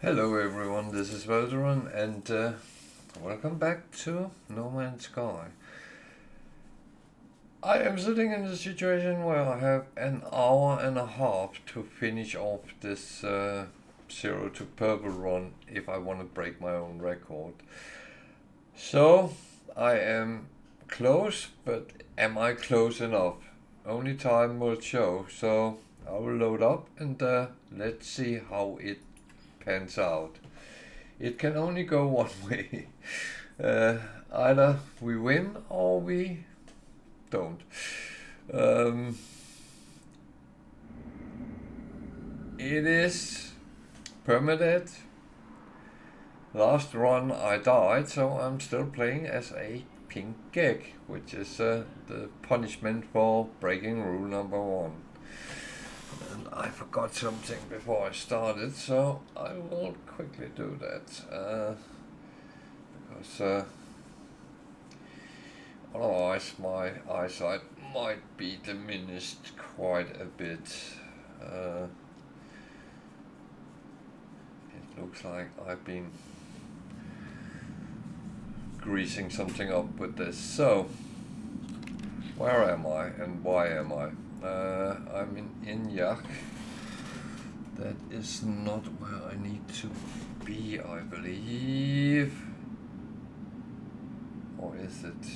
Hello everyone, this is Veteran and welcome back to No Man's Sky. I am sitting in a situation where I have an hour and a half to finish off this Zero to Purple run if I want to break my own record. So I am close, but am I close enough? Only time will show, so I will load up and let's see how it pans out. It can only go one way. Either we win or we don't. It is permanent. Last run I died, so I'm still playing as a Pink Gek, which is the punishment for breaking rule number 1. And I forgot something before I started, so I will quickly do that. Because otherwise my eyesight might be diminished quite a bit. It looks like I've been greasing something up with this. So, where am I and why am I? I'm in Inyak. That is not where I need to be, I believe. Or is it?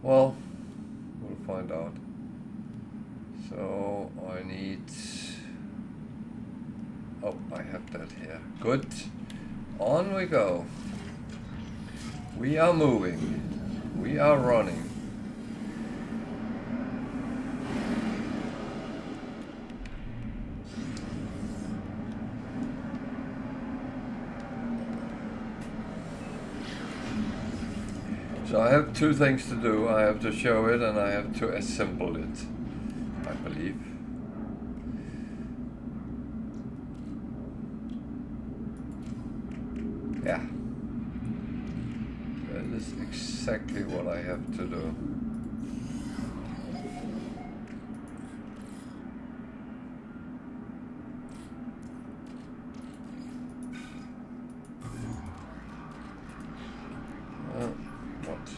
Well, we'll find out. So I need... Oh, I have that here. Good. On we go. We are moving. We are running. So I have two things to do. I have to show it and I have to assemble it, I believe. Yeah. That is exactly what I have to do. What?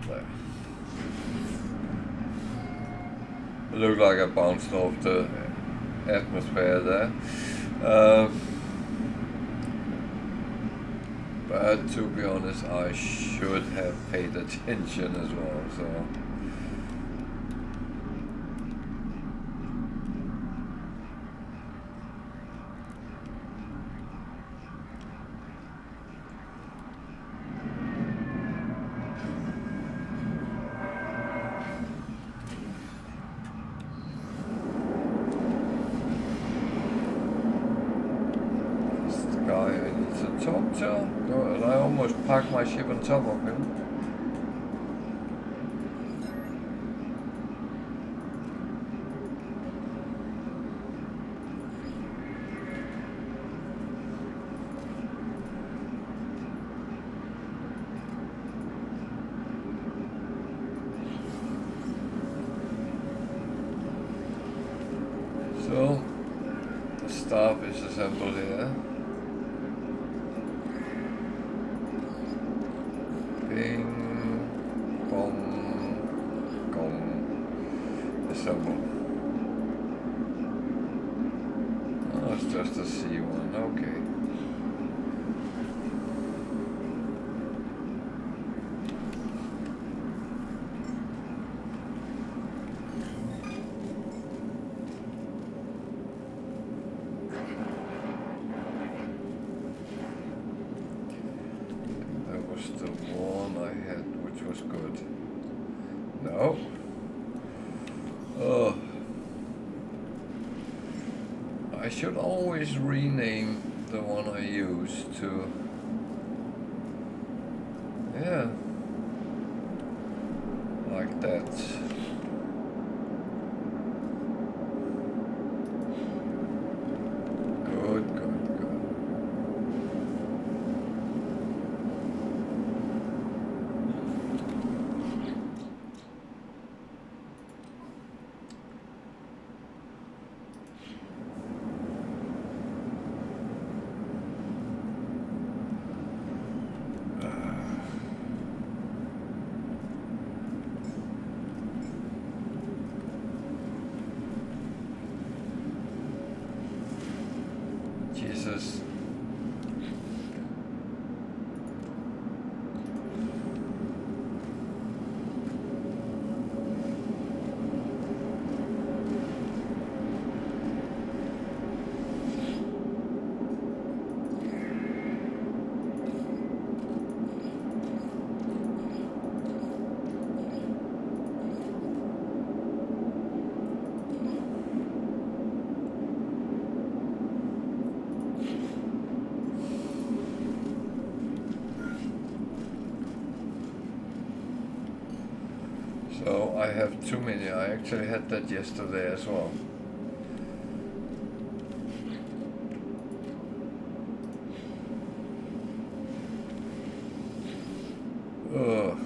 There. It looked like I bounced off the atmosphere there. But to be honest, I should have paid attention as well, so... Top to, and I almost parked my ship on top of him. So the staff is assembled here. Bing, bong, gong, assemble. Oh, it's just a C1, okay. That was the one I had, which was good. No. Oh. I should always rename the one I use to... Yeah. Like that. this is... So I have too many. I actually had that yesterday as well. Ugh.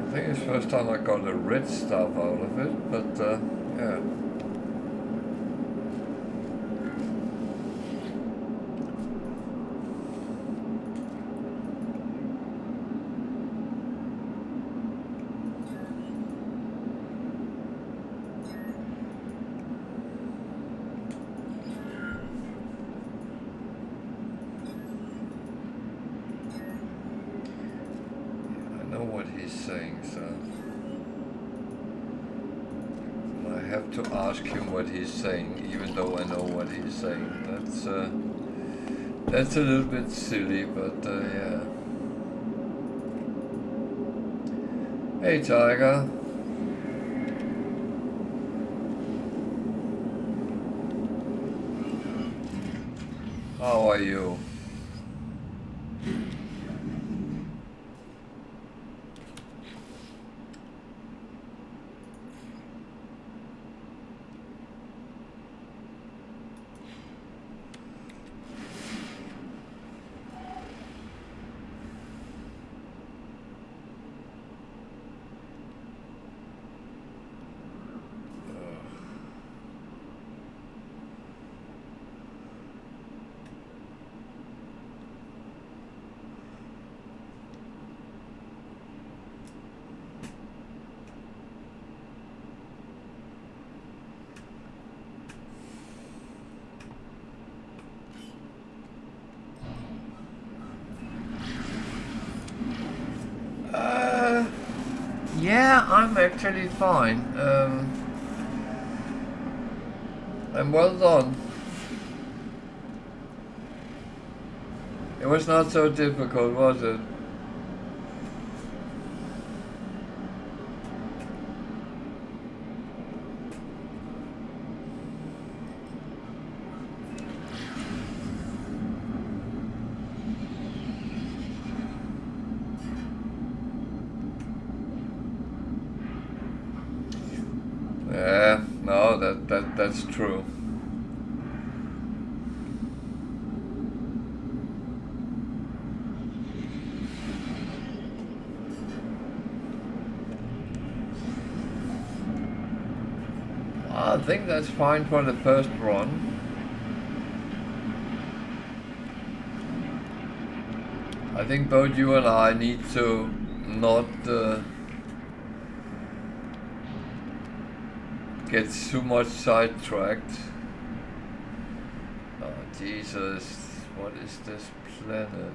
I think it's the first time I got the red stuff out of it, but yeah. Saying so. I have to ask him what he's saying, even though I know what he's saying. That's a little bit silly, but yeah. Hey, Tiger. How are you? Yeah, I'm actually fine. I'm well done. It was not so difficult, was it? Yeah, no, that's true. I think that's fine for the first run. I think both you and I need to not get too much sidetracked. Oh Jesus, what is this planet?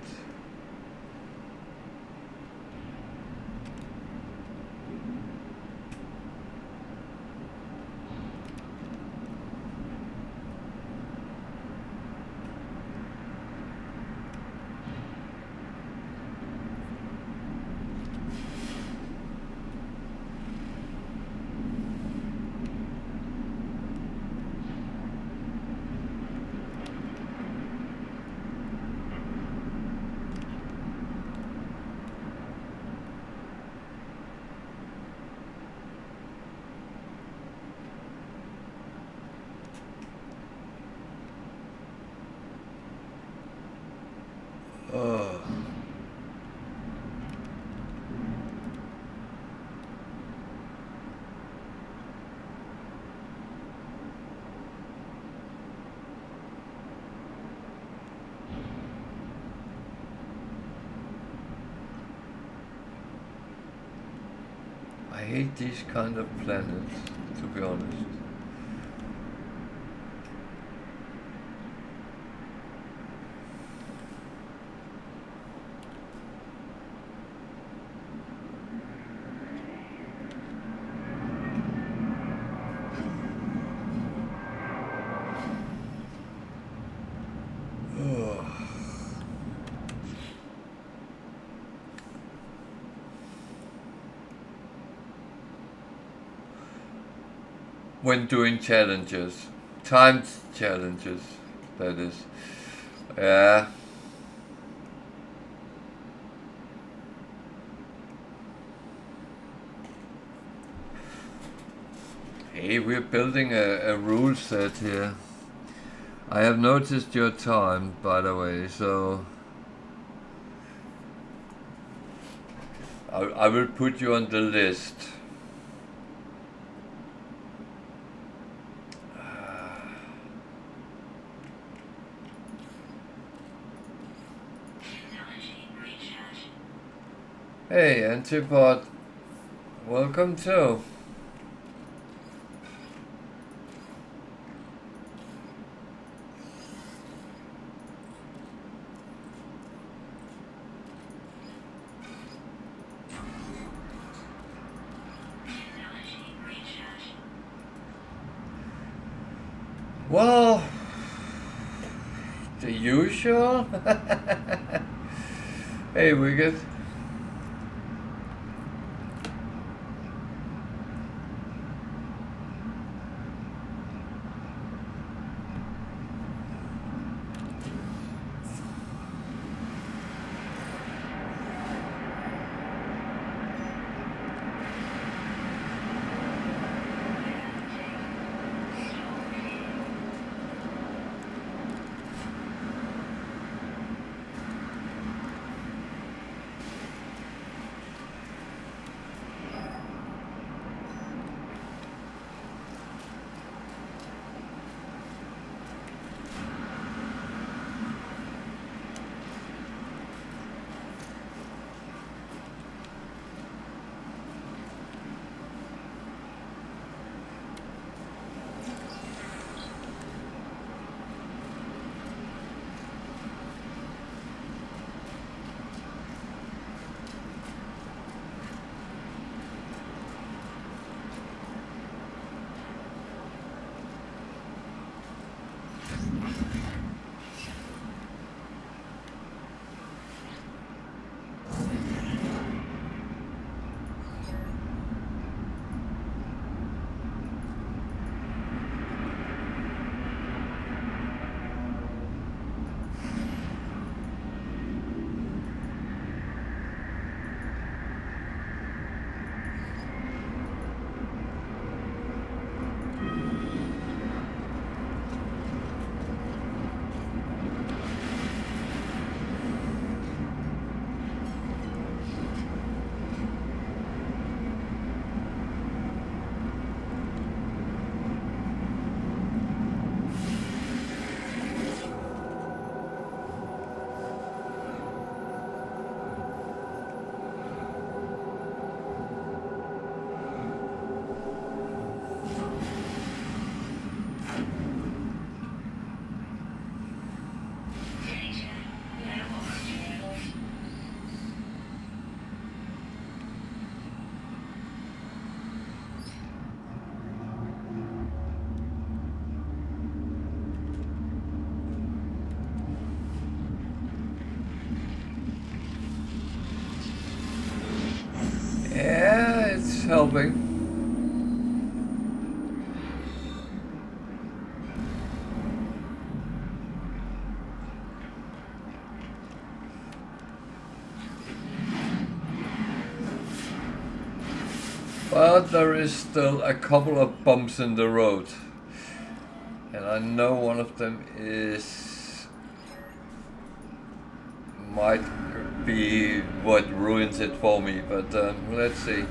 I hate these kind of planets, to be honest. When doing challenges, timed challenges, that is. Yeah. Hey, we're building a rule set here. I have noticed your time, by the way, so I will put you on the list. Hey, Antipod, welcome too. Well, the usual. Hey, Wicked. Yeah, it's helping. But there is still a couple of bumps in the road. And I know one of them might be what ruins it for me, but let's see.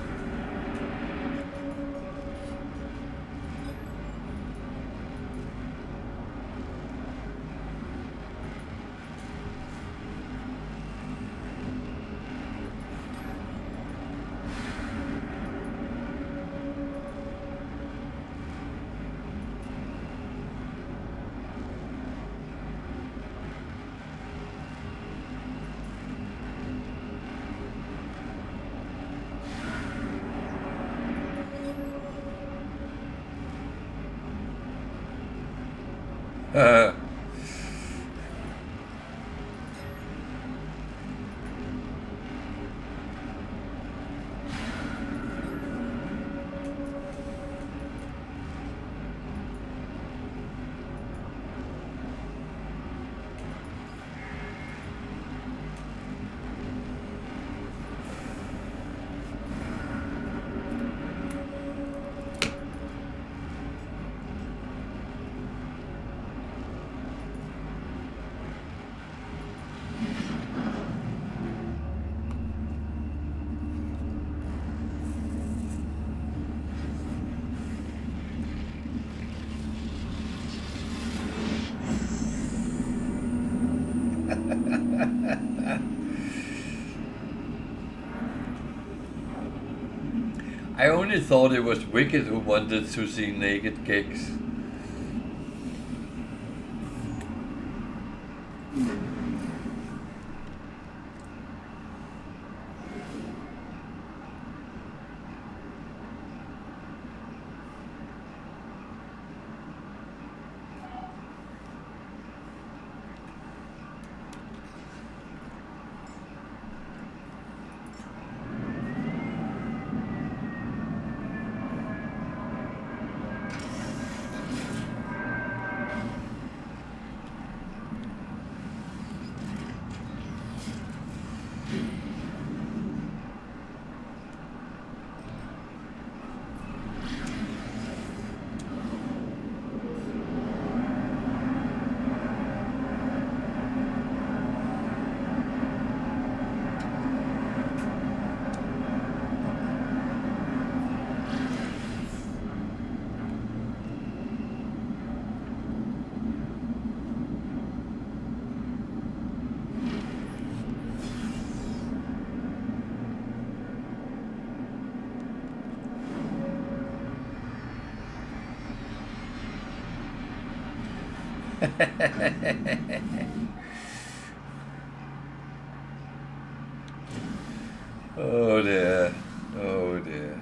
I only thought it was Wicked who wanted to see naked Gex. Oh dear. Oh dear.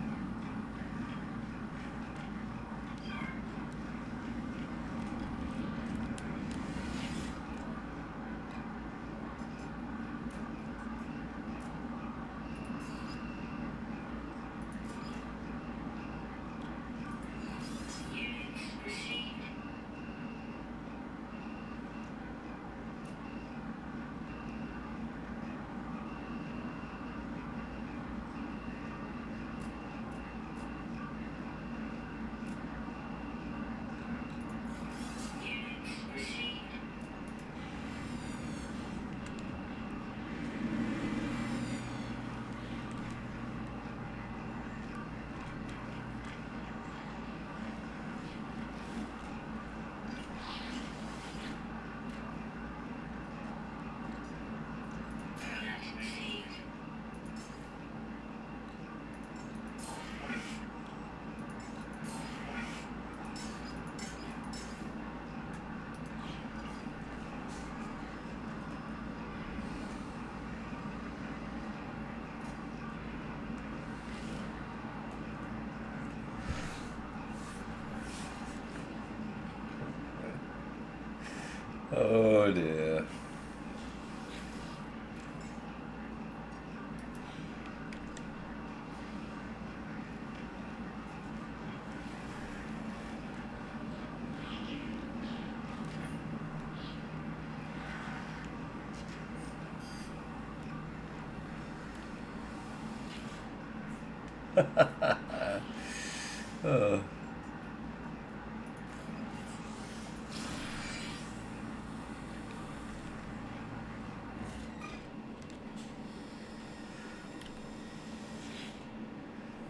Oh dear. Oh.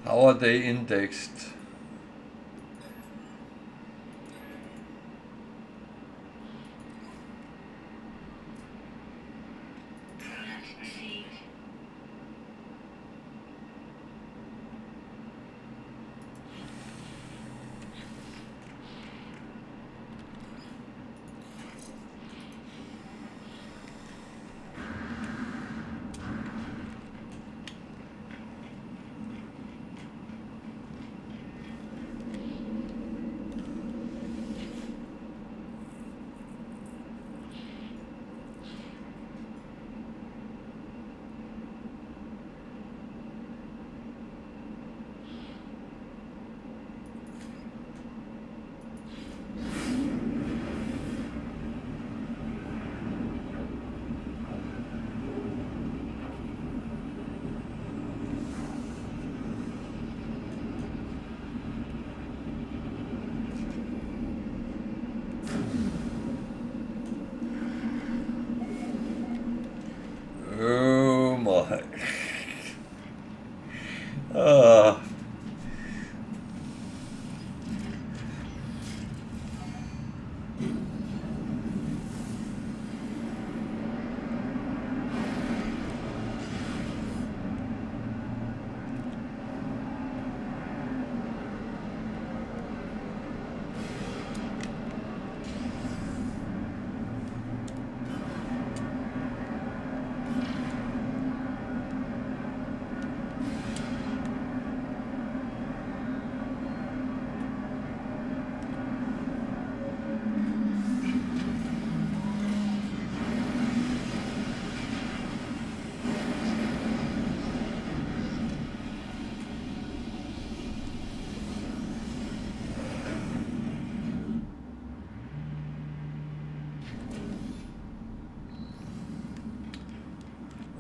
How are they indexed?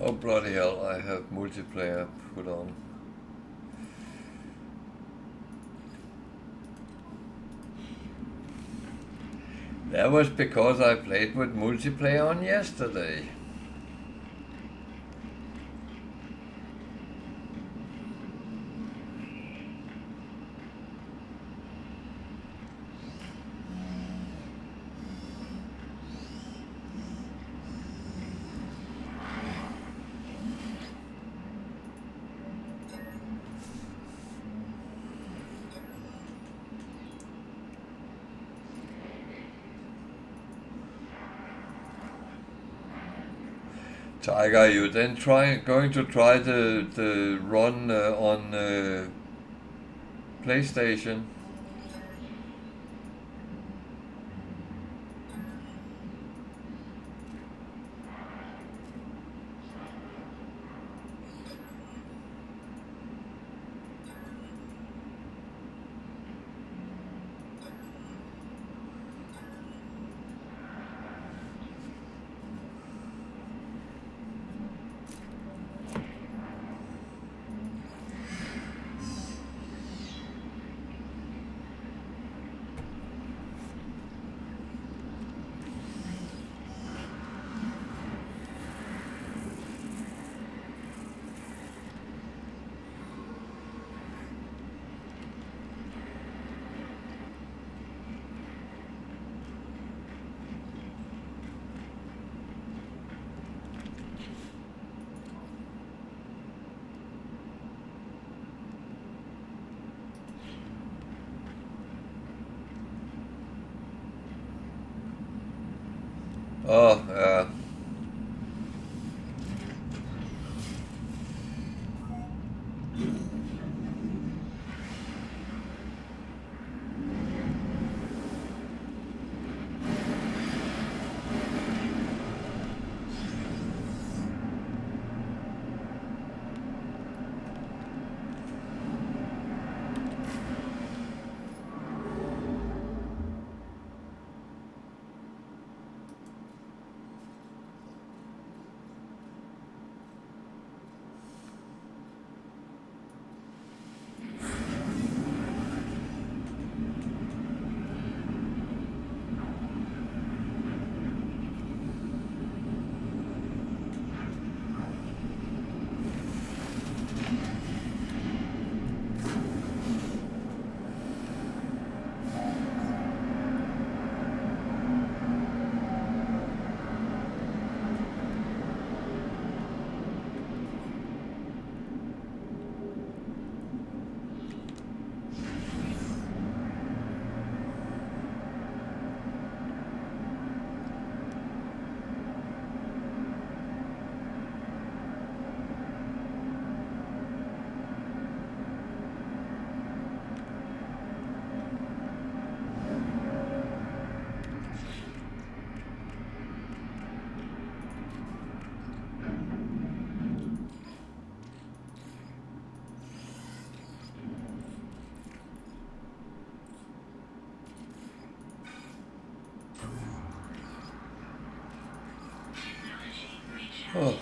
Oh bloody hell, I have multiplayer put on. That was because I played with multiplayer on yesterday. Tiger, you then going to try the run on PlayStation? Oh, yeah. Oh.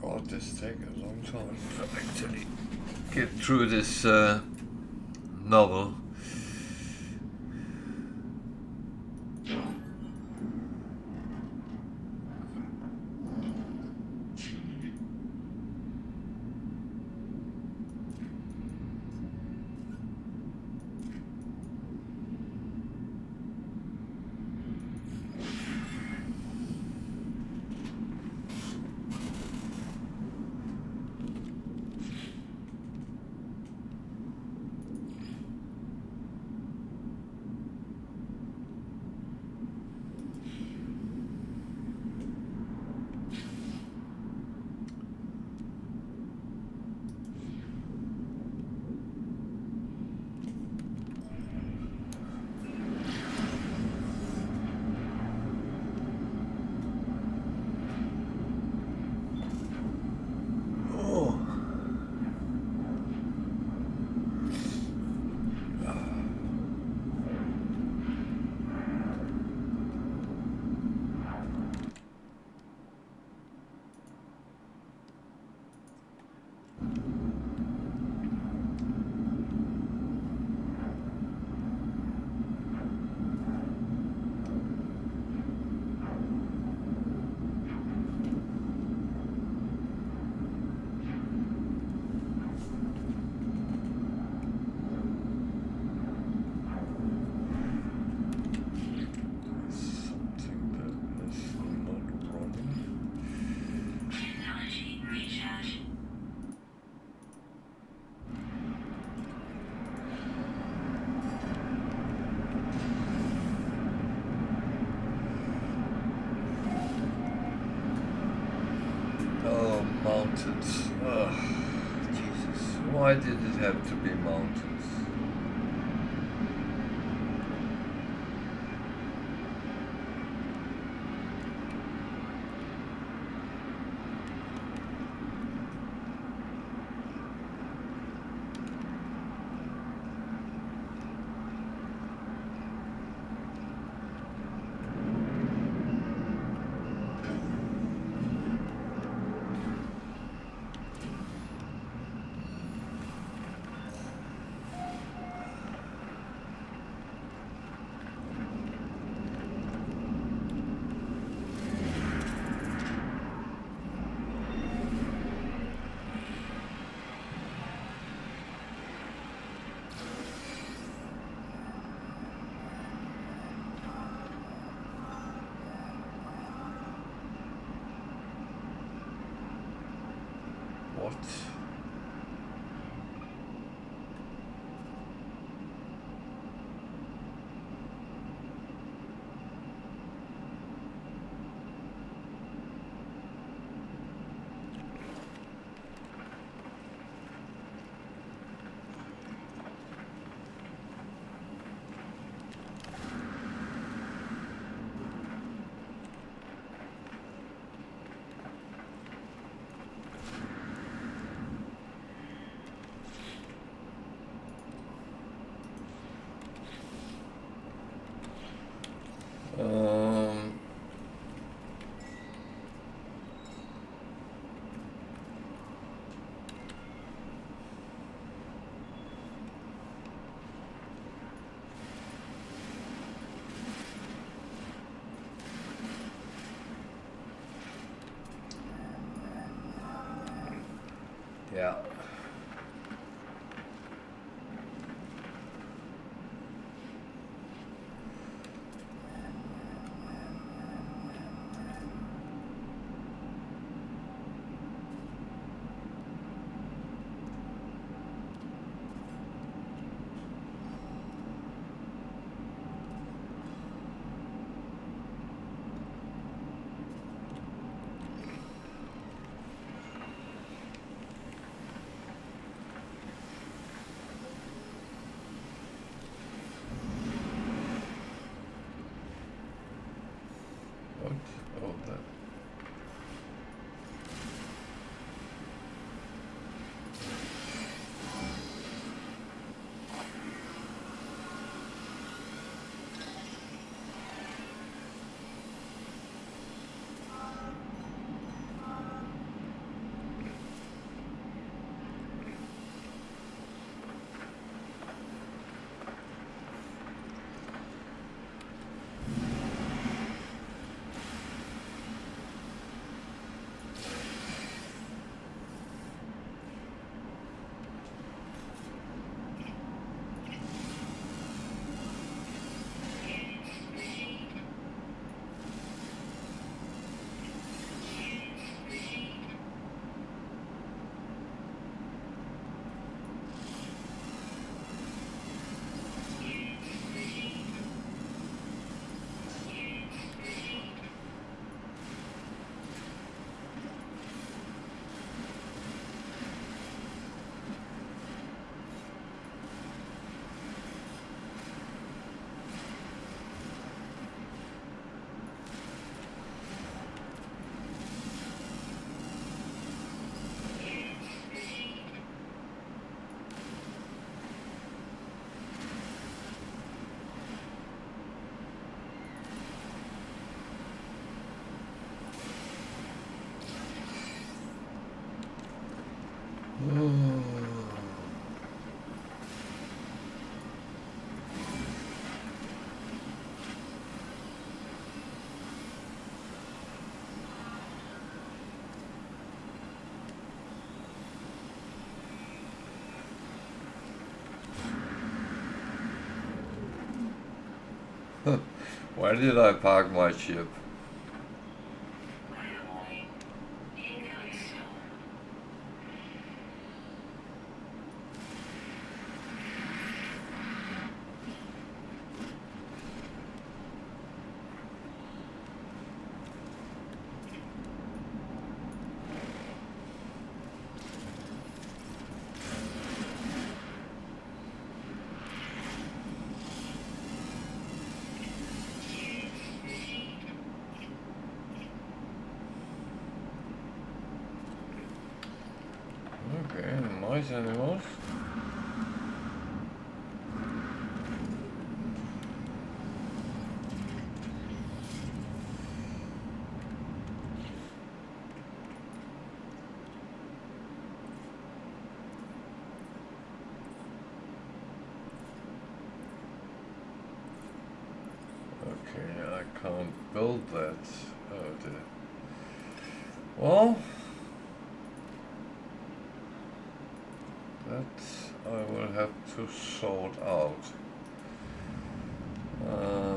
God, this takes a long time to actually get through this novel. Mountains. Ugh, Jesus. Why did it have to be mountains? What? Yeah. Where did I park my ship? Okay, nice animals. Okay, I can't build that. Oh dear. Well, that I will have to sort out. Yeah.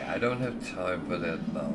I don't have time for that now.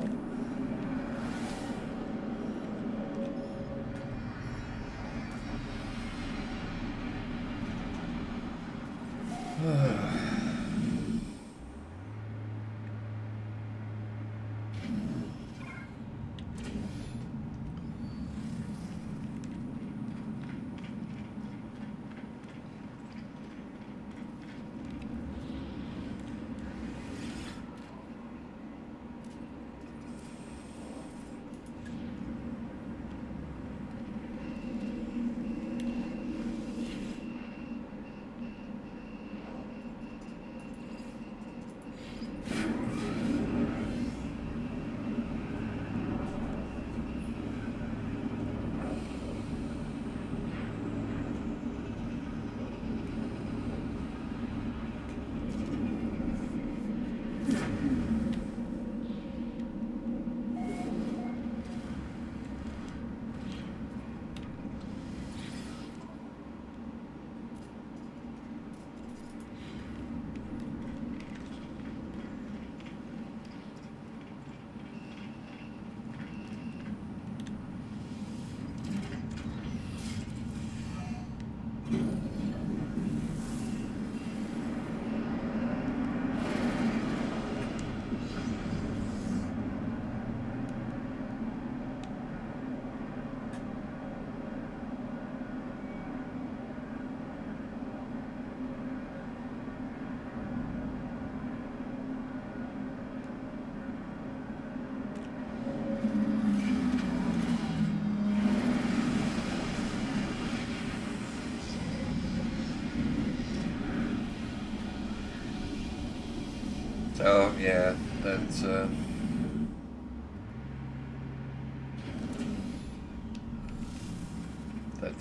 So yeah, that's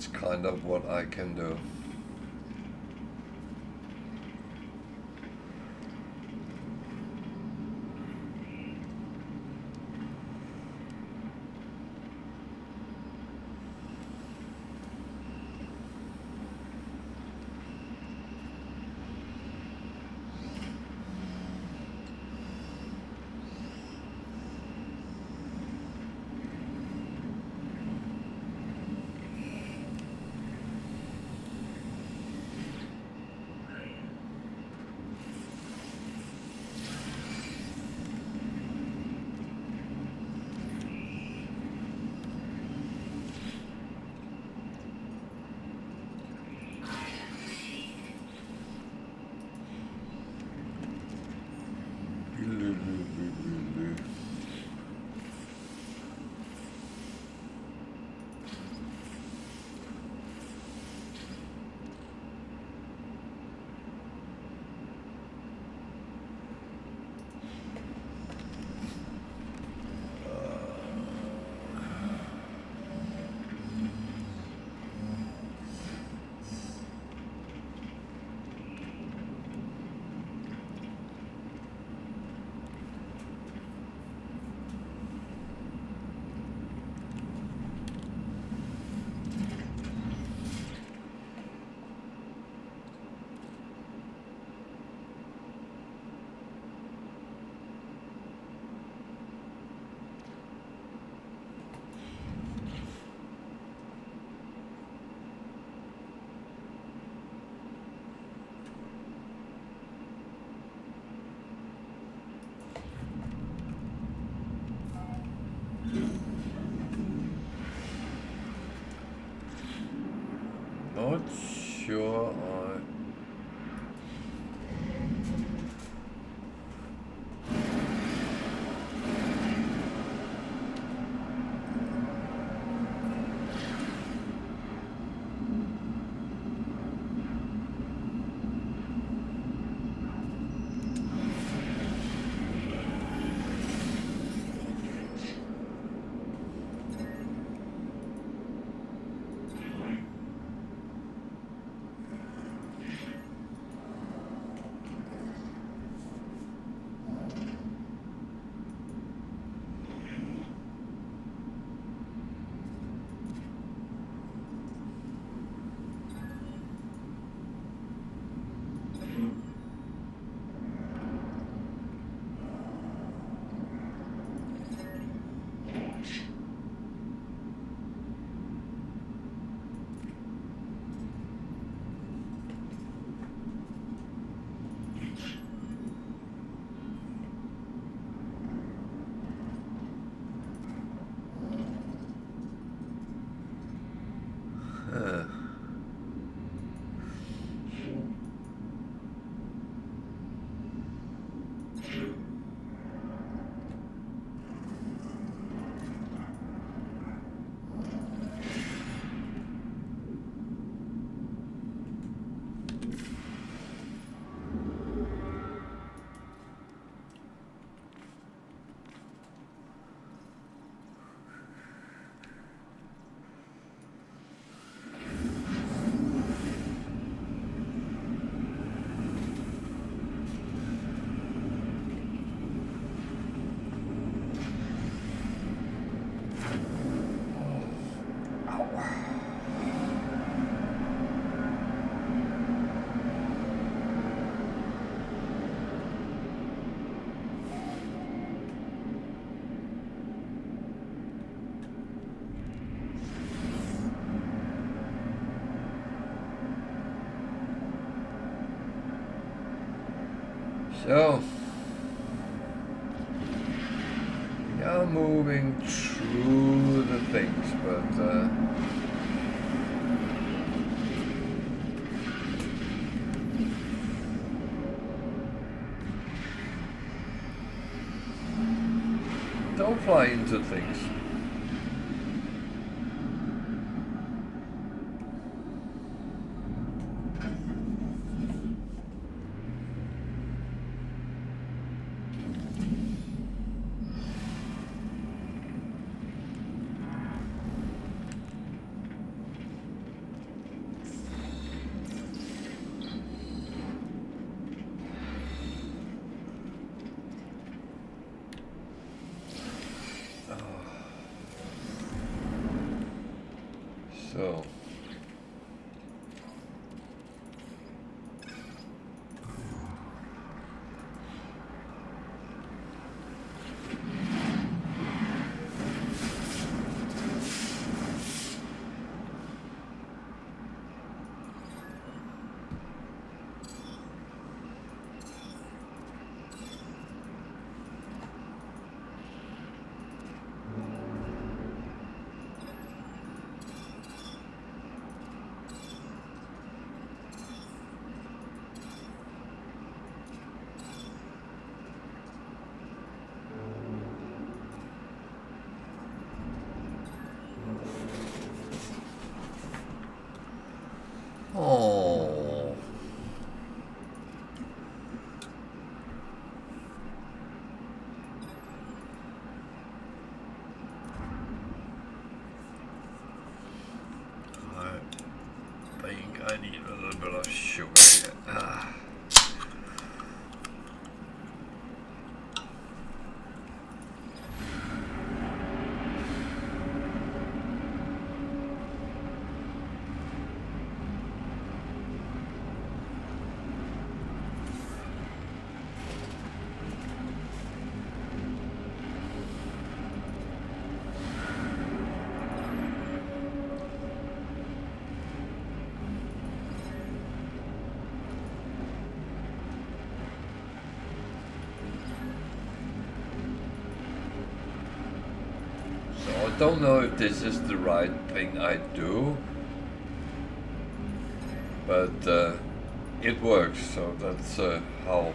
kind of what I can do. Not sure so. We are moving through the things, but don't fly into things. So. Oh. I think I need a little bit of sugar here. I don't know if this is the right thing I do, but it works, so that's how.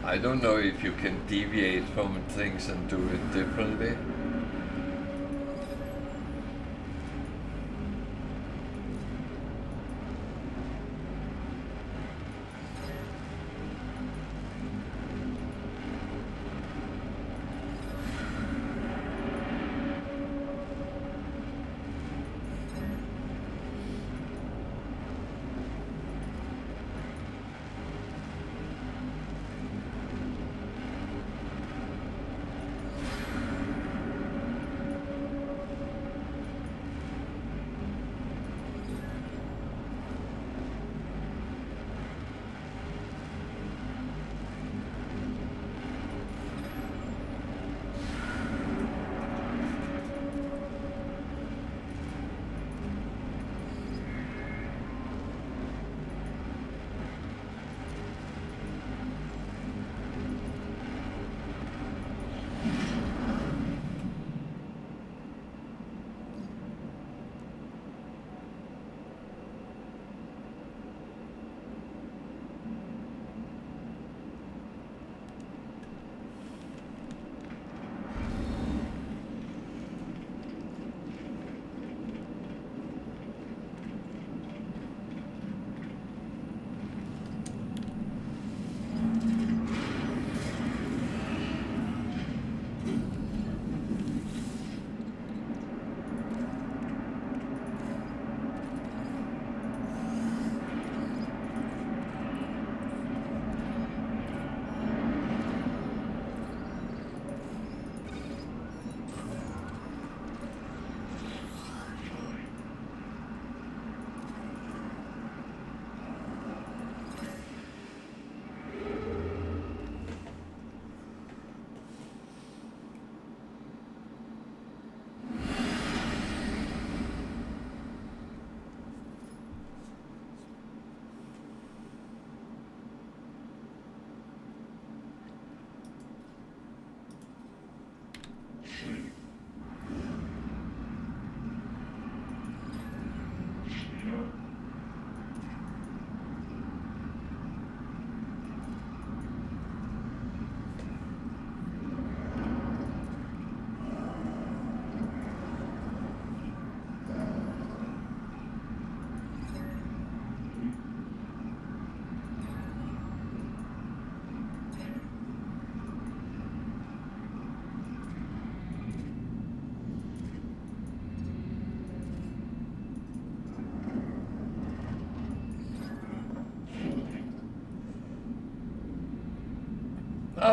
I don't know if you can deviate from things and do it differently.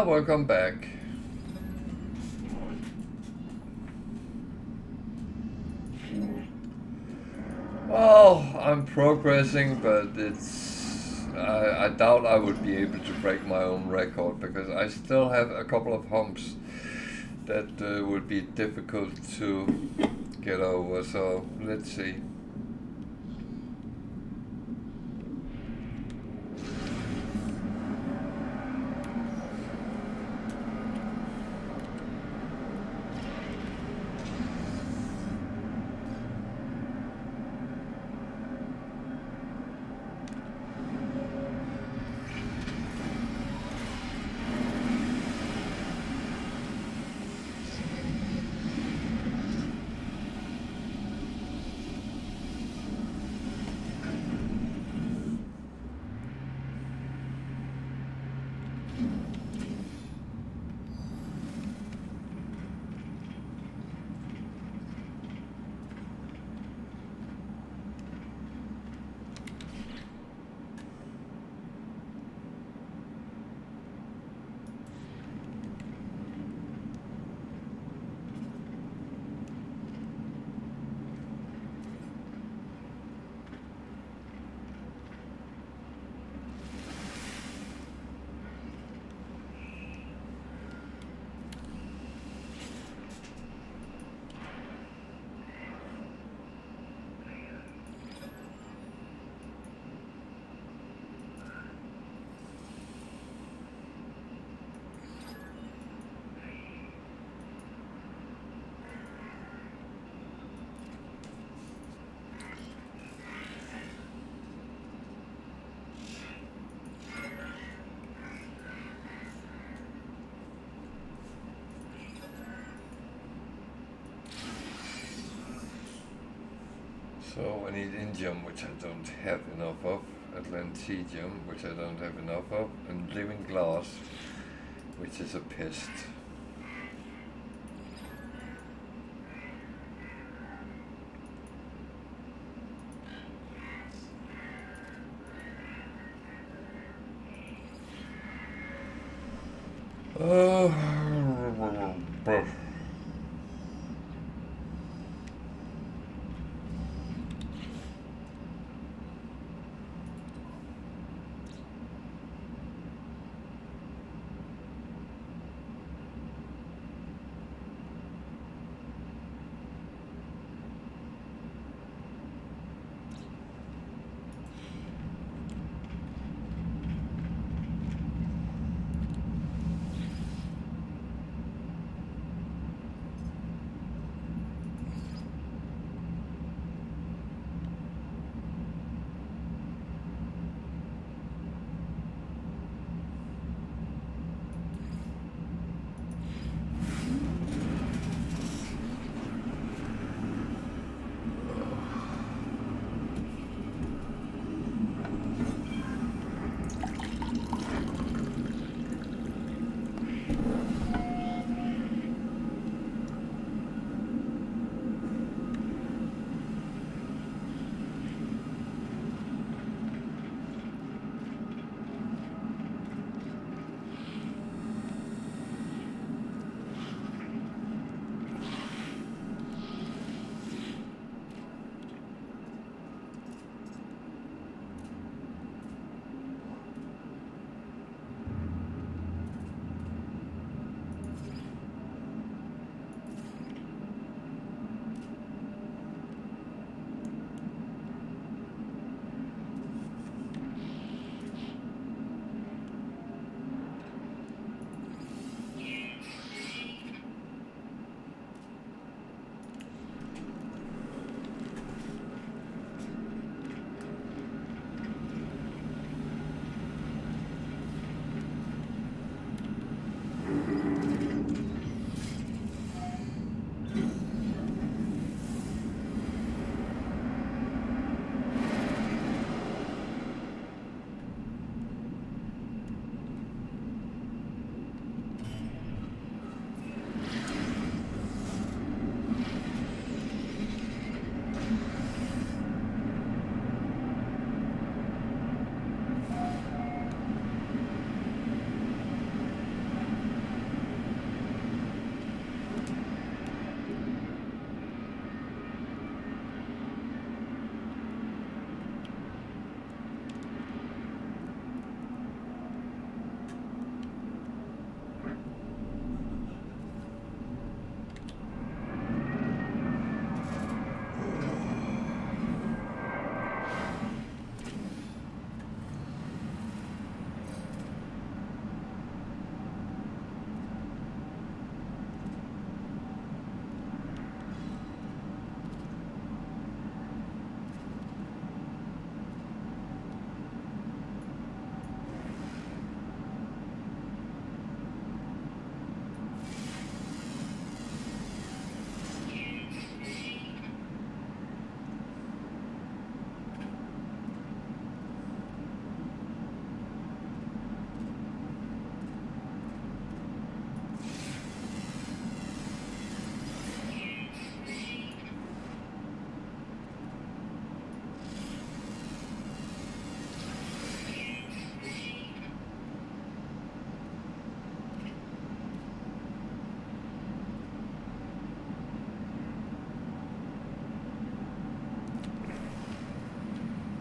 Welcome back. I'm progressing, but I doubt I would be able to break my own record because I still have a couple of humps that would be difficult to get over. So let's see. So I need indium, which I don't have enough of, Atlantidium, which I don't have enough of, and living glass, which is a pest. Uh,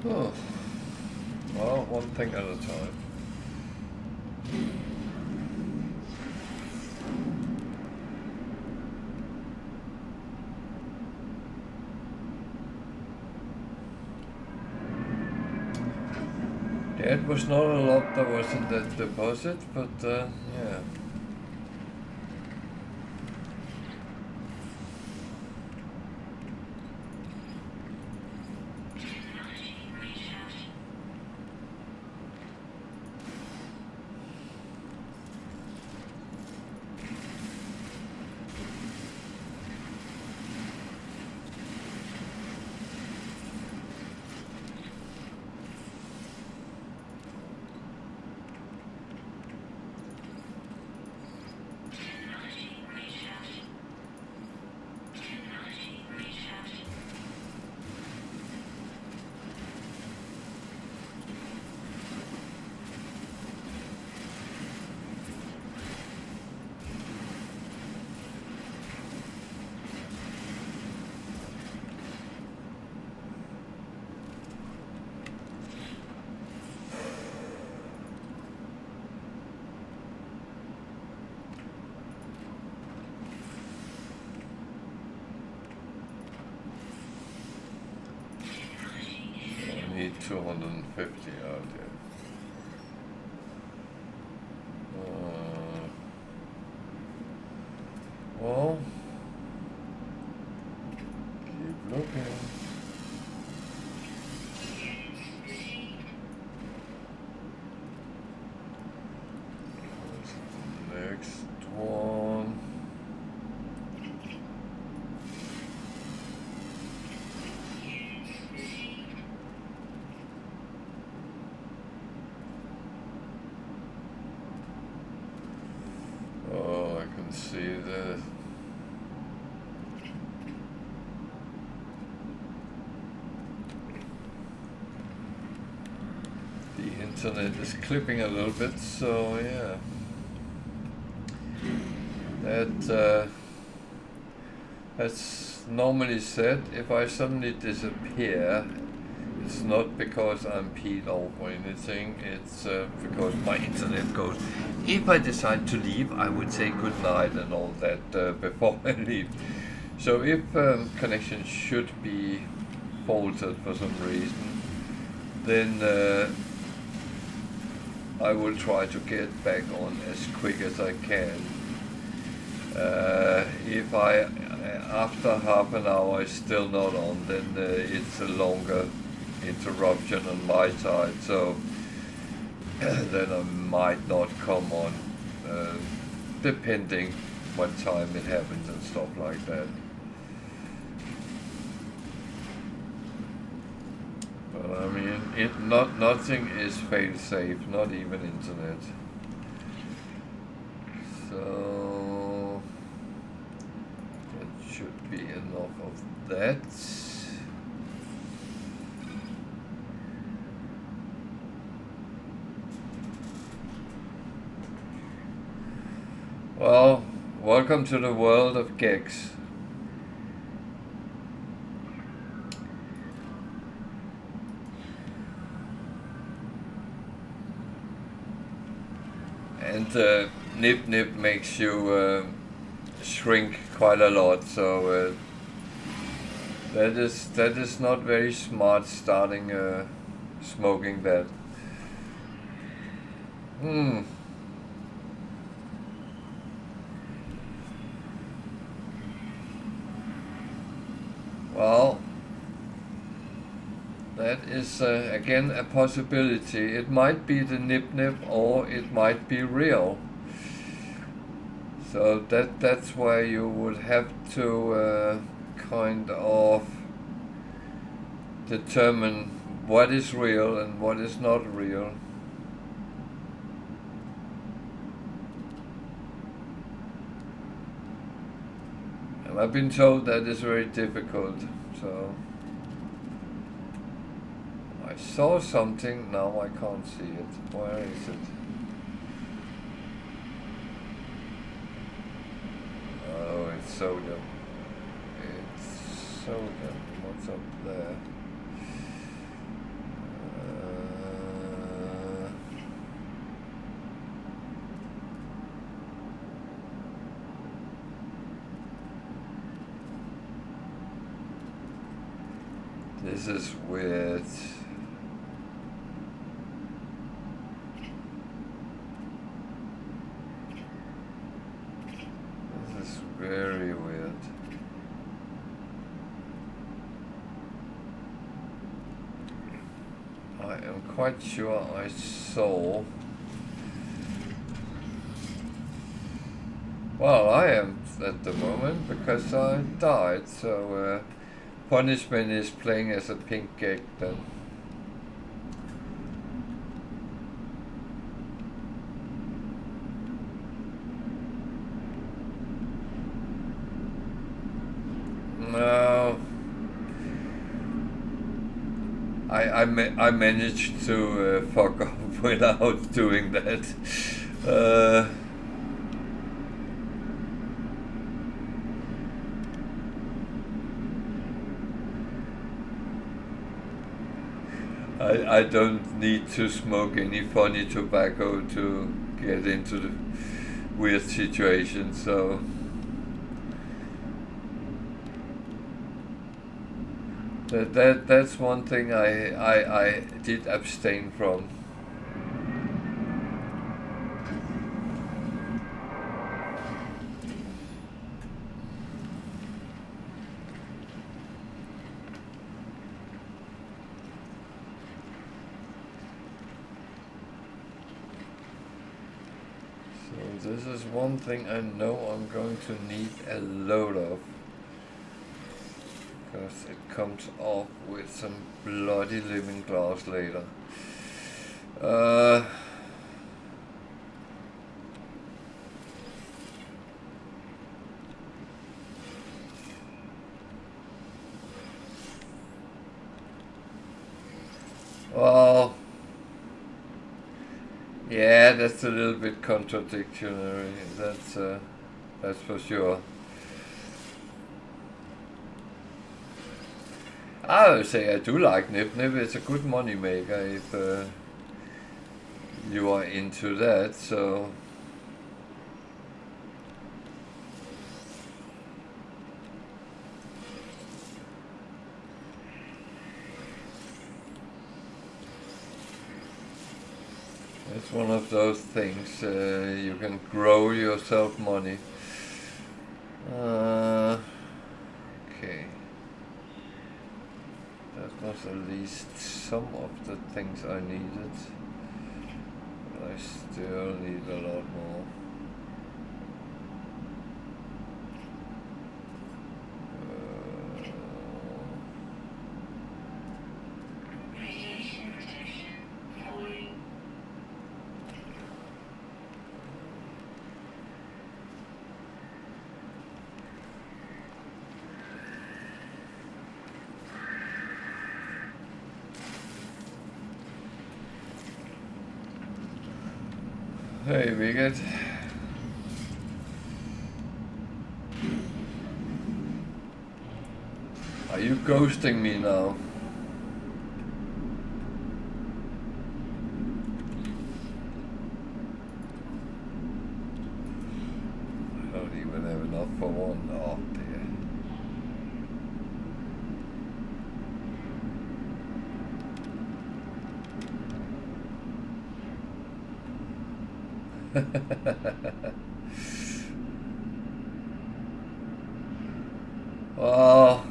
Oh, well, one thing at a time. Yeah, it was not a lot that was in that deposit, but yeah. I need 250 out there. Well, keep looking. Next one. Oh, I can see that. The internet is clipping a little bit, so yeah. That's normally said, if I suddenly disappear, it's not because I'm peed off or anything, it's because my internet goes. If I decide to leave, I would say good night and all that before I leave. So if connection should be faltered for some reason, then I will try to get back on as quick as I can. If I, after half an hour, is still not on, then it's a longer interruption on my side, so then I might not come on, depending what time it happens and stuff like that. But I mean, nothing is fail-safe, not even internet. So that should be enough of that. Well, welcome to the world of Geks. And Nip Nip makes you shrink quite a lot, so that is not very smart starting smoking that. Well, that is again a possibility. It might be the Nip Nip or it might be real. So that's why you would have to kind of determine what is real and what is not real. And I've been told that is very difficult, so I saw something, now I can't see it. Where is it? Oh, it's sodium. It's sodium. What's up there? This is weird. This is very weird. I am quite sure I saw. Well, I am at the moment because I died, so punishment is playing as a Pink Gek then. No. I managed to fuck up without doing that. I don't need to smoke any funny tobacco to get into the weird situation, so that's one thing I did abstain from. So this is one thing I know I'm going to need a load of, because it comes off with some bloody living glass later. Well, yeah, that's a little bit contradictory. That's for sure. I would say I do like Nip. Nip is a good money maker if you are into that. So. It's one of those things, you can grow yourself money. Okay. That was at least some of the things I needed. But I still need a lot more. Hey, Vigit. Are you ghosting me now? I don't even have enough for one. Oh dear. Well,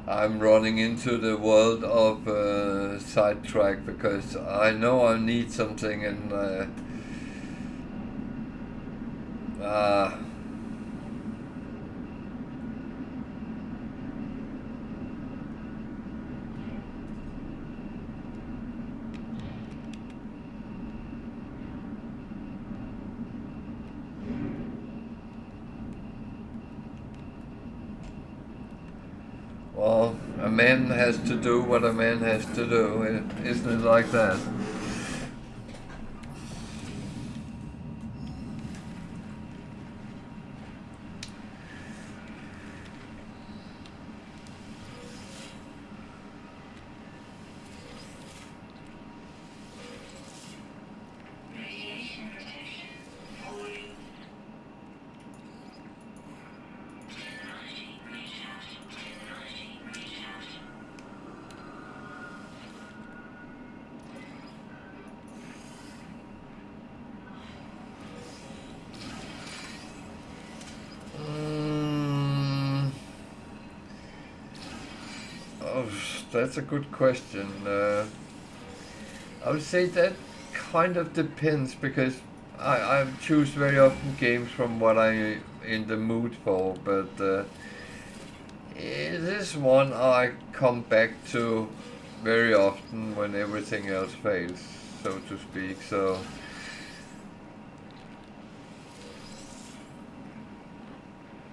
I'm running into the world of sidetrack because I know I need something and well, a man has to do what a man has to do, isn't it like that? That's a good question. I would say that kind of depends because I choose very often games from what I'm in the mood for, but it is one I come back to very often when everything else fails, so to speak. So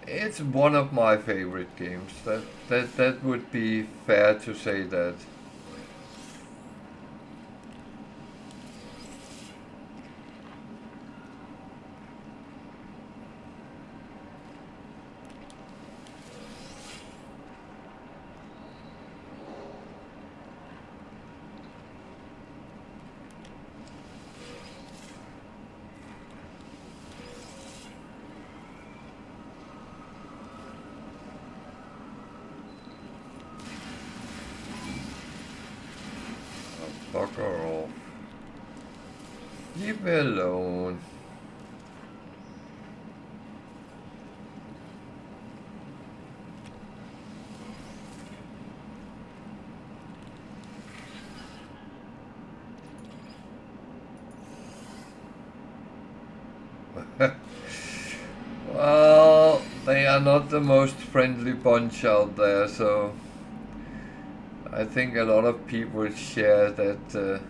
it's one of my favorite games. That would be fair to say that. Bugger off. Leave me alone. Well, they are not the most friendly bunch out there, so I think a lot of people share that.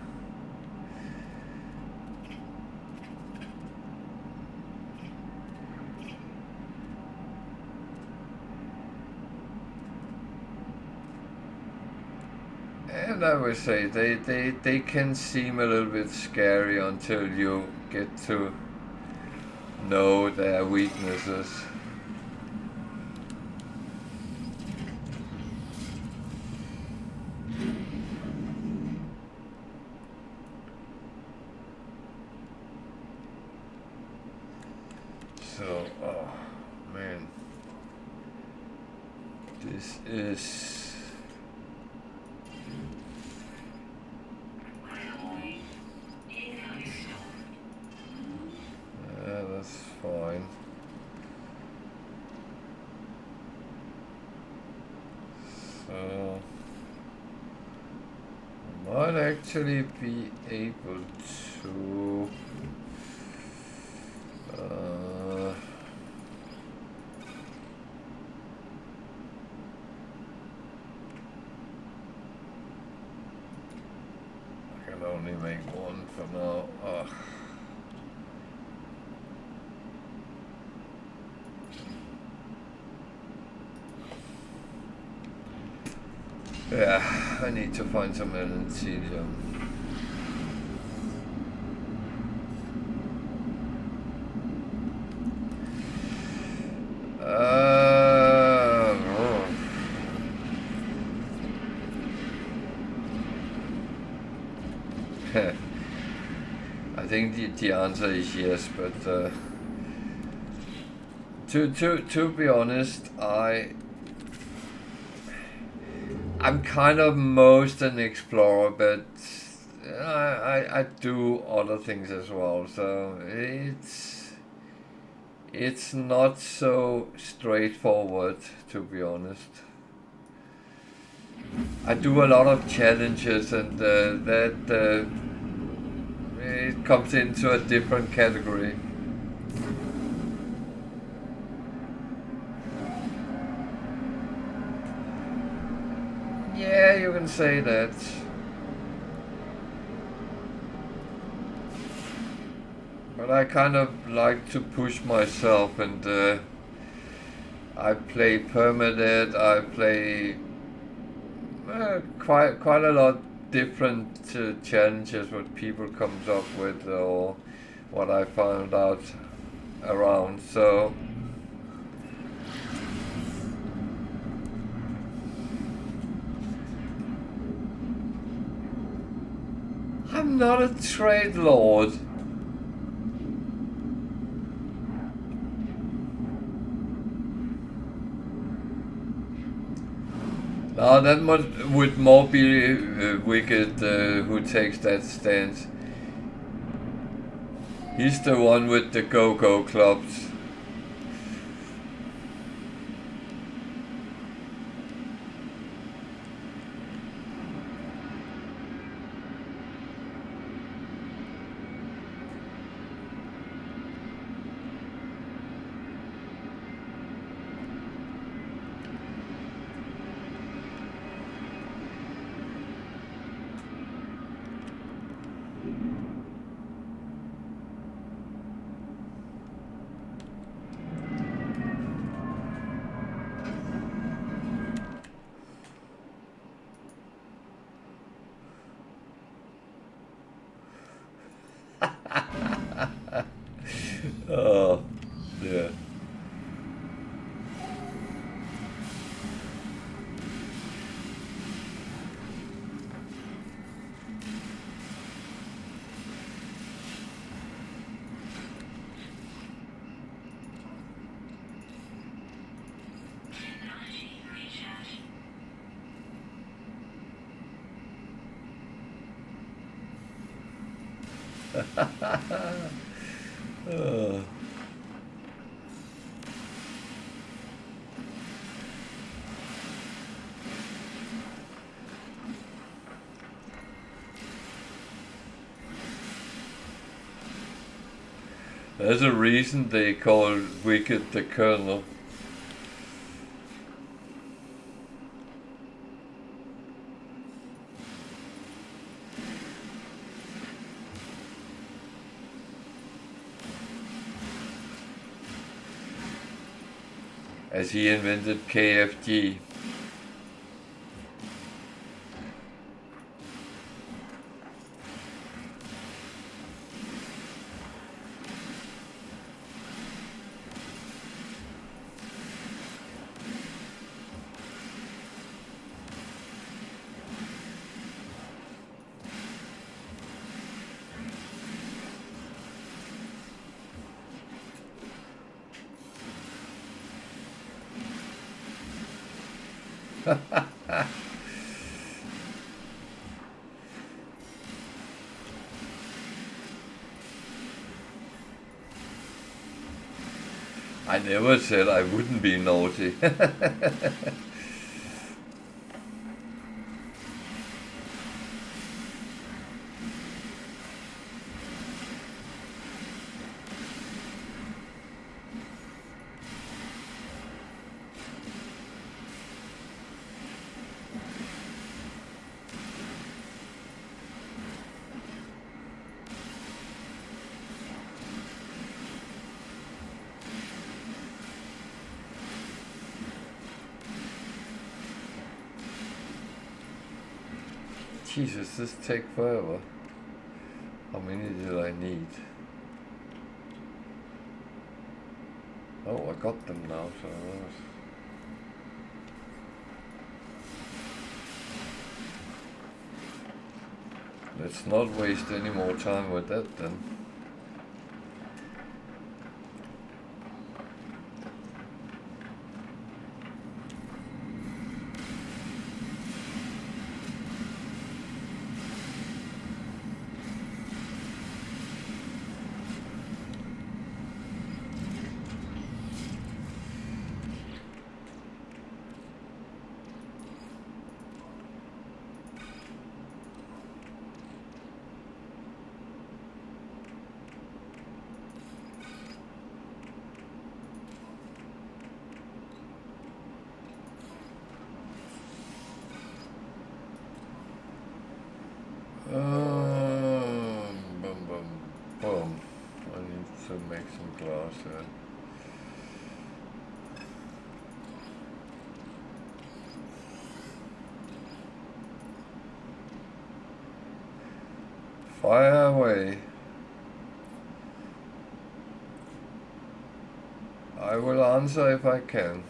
And I would say they can seem a little bit scary until you get to know their weaknesses. So, oh man, this is. That's fine. So I might actually be able to I can only make one for now. Ugh. Yeah, I need to find some unedited. I think the answer is yes, but to be honest, I'm kind of most an explorer, but I do other things as well. So it's not so straightforward, to be honest. I do a lot of challenges, and that it comes into a different category. Yeah, you can say that. But I kind of like to push myself, and I play permadeath. I play quite a lot different challenges what people comes up with, or what I found out around. So I'm not a trade lord. Now that would more be Wicked who takes that stance. He's the one with the go-go clubs. There's a reason they call Wicked the Colonel. As he invented KFG. I never said I wouldn't be naughty. Jesus, this take forever. How many did I need? Oh, I got them now, so let's not waste any more time with that then. Boom, boom, boom. I need to make some glass here. Fire away. I will answer if I can.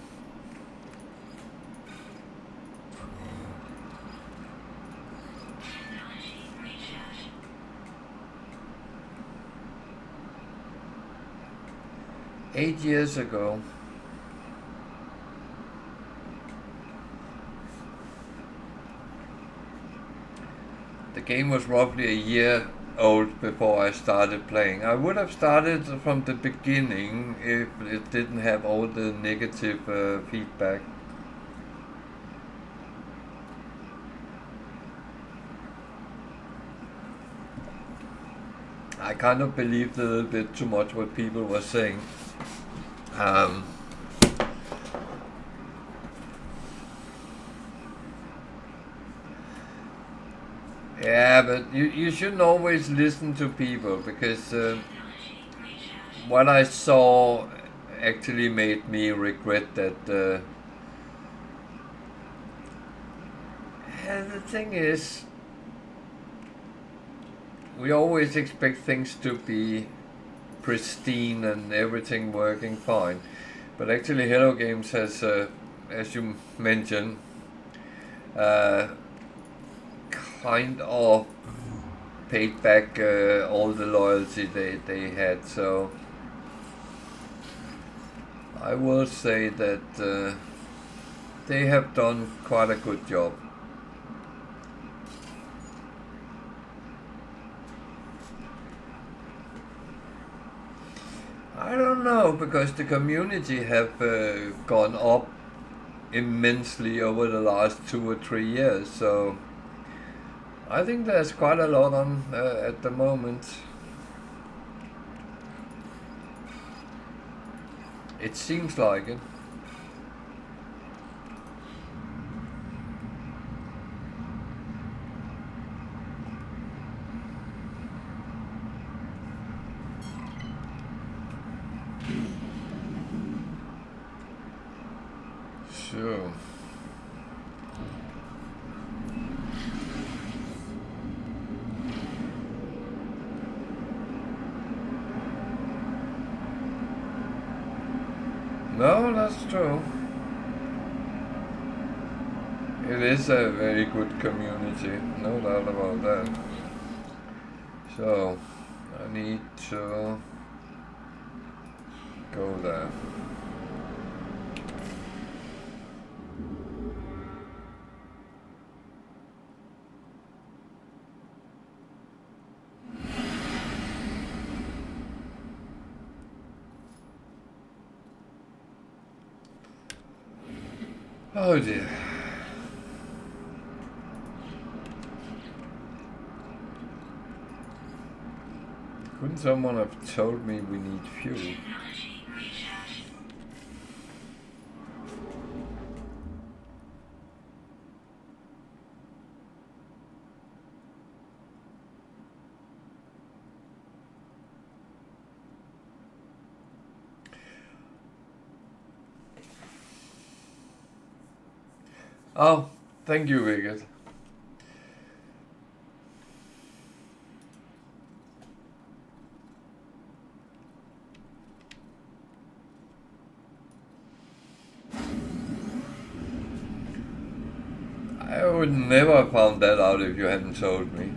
Eight years ago, the game was roughly a year old before I started playing. I would have started from the beginning if it didn't have all the negative feedback. I kind of believed a little bit too much what people were saying. Yeah, but you shouldn't always listen to people, because what I saw actually made me regret that. And the thing is, we always expect things to be pristine and everything working fine, but actually Hello Games has, as you mentioned, kind of paid back all the loyalty they had, so I will say that they have done quite a good job. know, because the community have gone up immensely over the last 2 or 3 years. So I think there's quite a lot on at the moment. It seems like it. Sure. No, that's true. It is a very good community, no doubt about that. So, I need to go there. Oh dear. Couldn't someone have told me we need fuel? Oh, thank you, Vigit. I would never have found that out if you hadn't told me.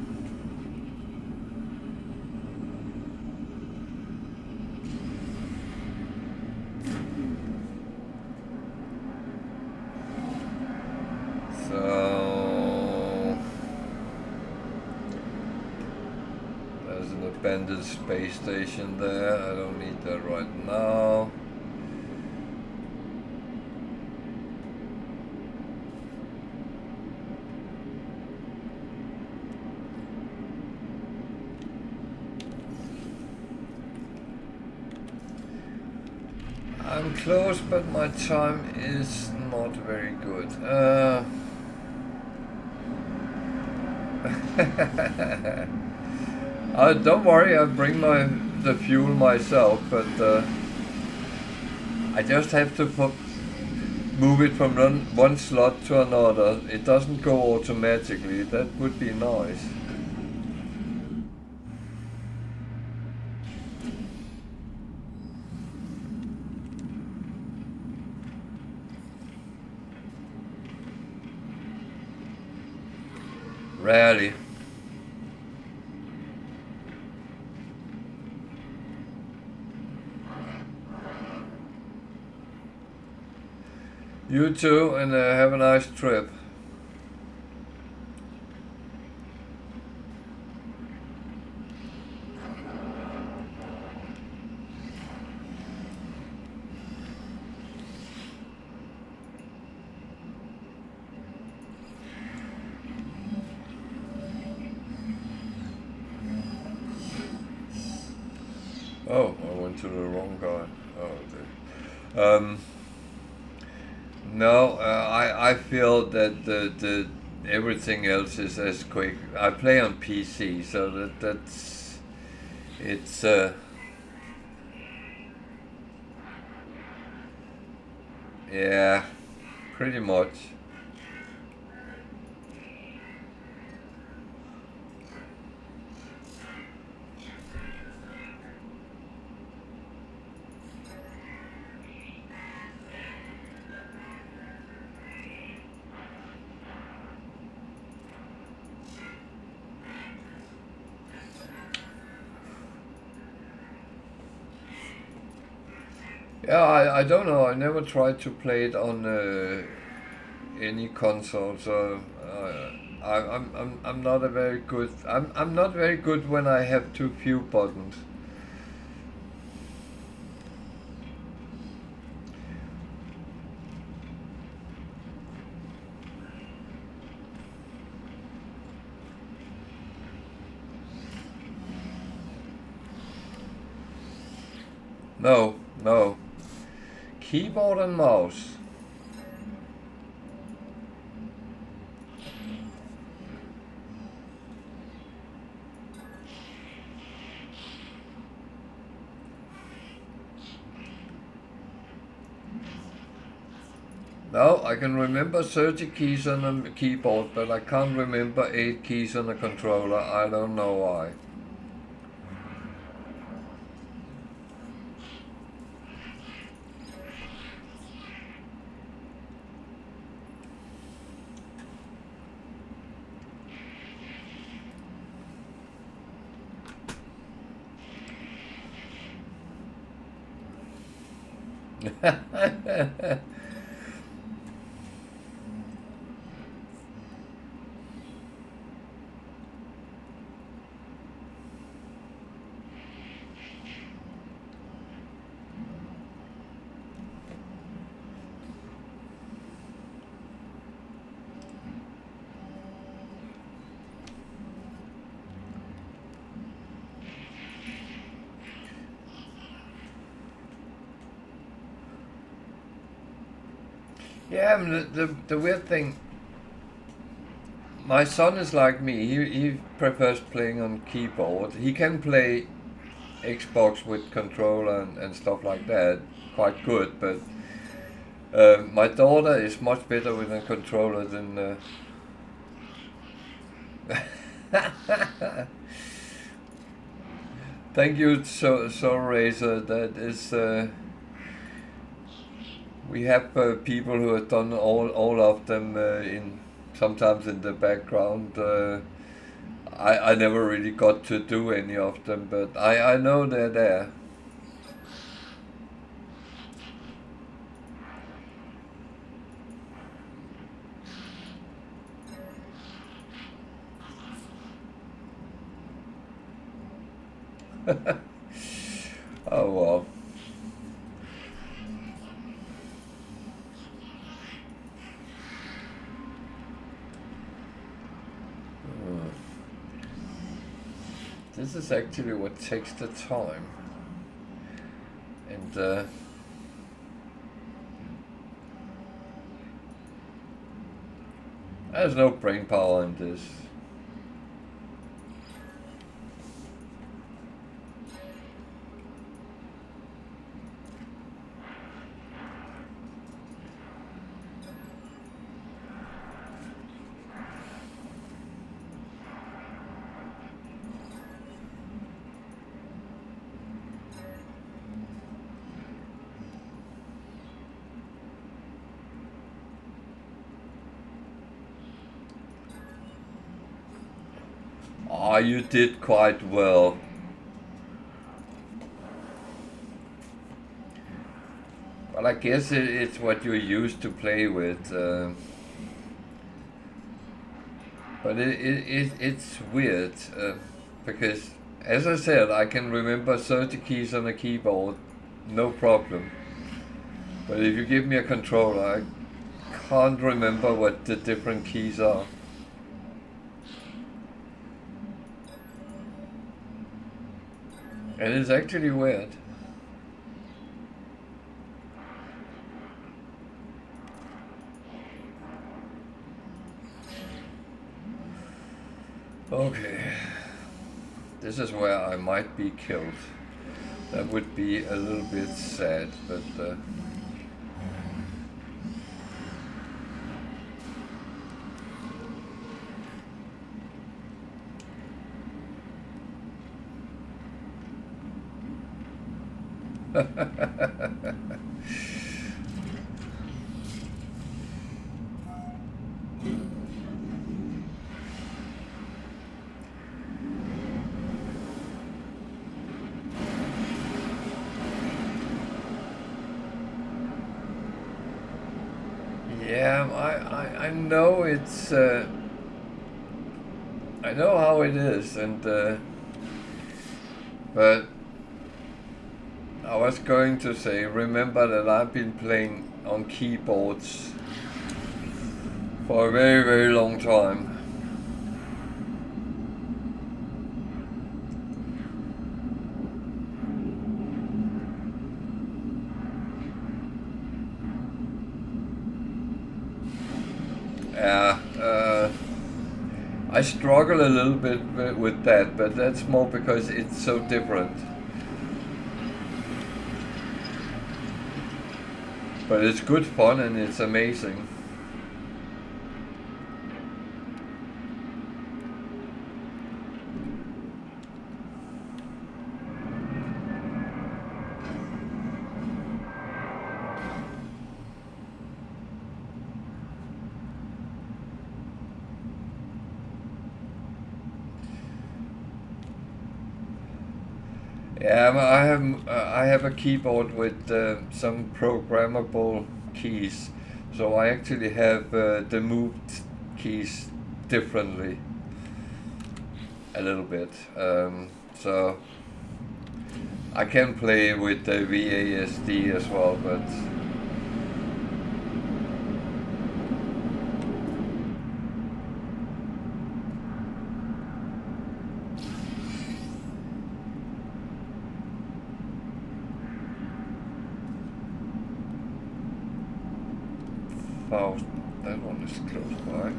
So there's an abandoned space station there. I don't need that right now. I'm close, but my time is not very good. Don't worry, I'll bring the fuel myself, but I just have to move it from one slot to another. It doesn't go automatically. That would be nice. Rarely. You too, and have a nice trip. Oh, I went to the wrong guy. Oh, okay. No, I feel that the everything else is as quick. I play on PC, so that's it's yeah, pretty much. Yeah, I don't know. I never tried to play it on any console, so I'm not a very good. I'm not very good when I have too few buttons. No, no. Keyboard and mouse. No, I can remember 30 keys on a keyboard, but I can't remember 8 keys on a controller. I don't know why. Yeah, I mean, the weird thing, my son is like me. He prefers playing on keyboard. He can play Xbox with controller and stuff like that quite good, but my daughter is much better with a controller than. Thank you, so Razor. That is. We have people who have done all of them in sometimes in the background. I never really got to do any of them, but I know they're there. Oh well. This is actually what takes the time. And there's no brain power in this. Oh, you did quite well. Well, I guess it's what you're used to play with. But it's weird because, as I said, I can remember 30 keys on a keyboard, no problem. But if you give me a controller, I can't remember what the different keys are. And it's actually weird. Okay. This is where I might be killed. That would be a little bit sad, but yeah, I know it's I know how it is, and but I was going to say, remember that I've been playing on keyboards for a very, very long time. I struggle a little bit with that, but that's more because it's so different. But it's good fun and it's amazing. Yeah, I have a keyboard with some programmable keys, so I actually have the moved keys differently a little bit. So I can play with the VASD as well, but oh, that one is close by.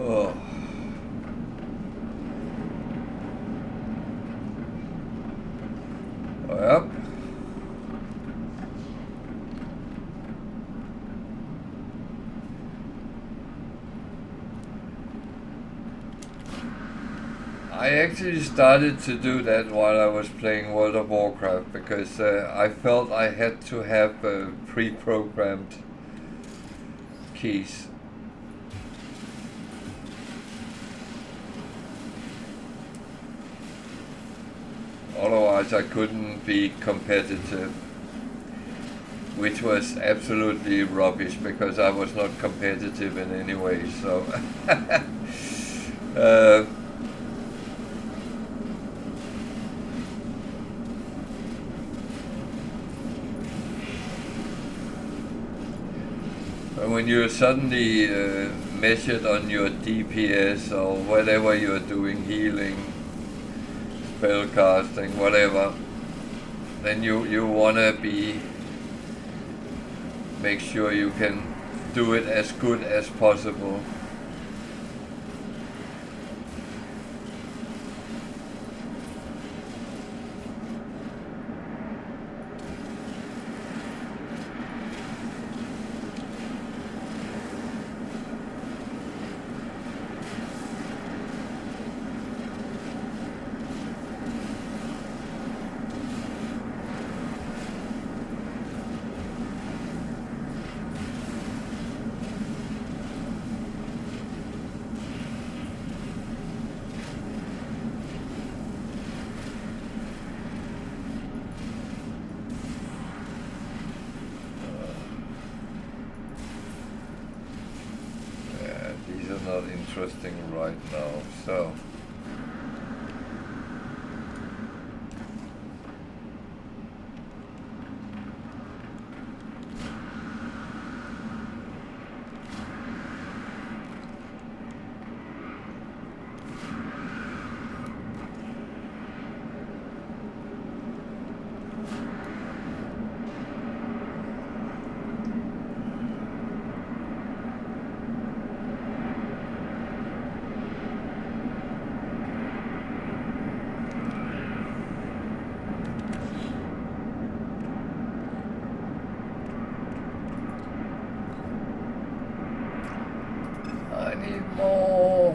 Oh. Yep. I actually started to do that while I was playing World of Warcraft because I felt I had to have pre-programmed keys. Otherwise I couldn't be competitive, which was absolutely rubbish because I was not competitive in any way, so when you're suddenly measured on your DPS or whatever you're doing, healing, spell casting, whatever, then you wanna make sure you can do it as good as possible. Not interesting right now, so I need more.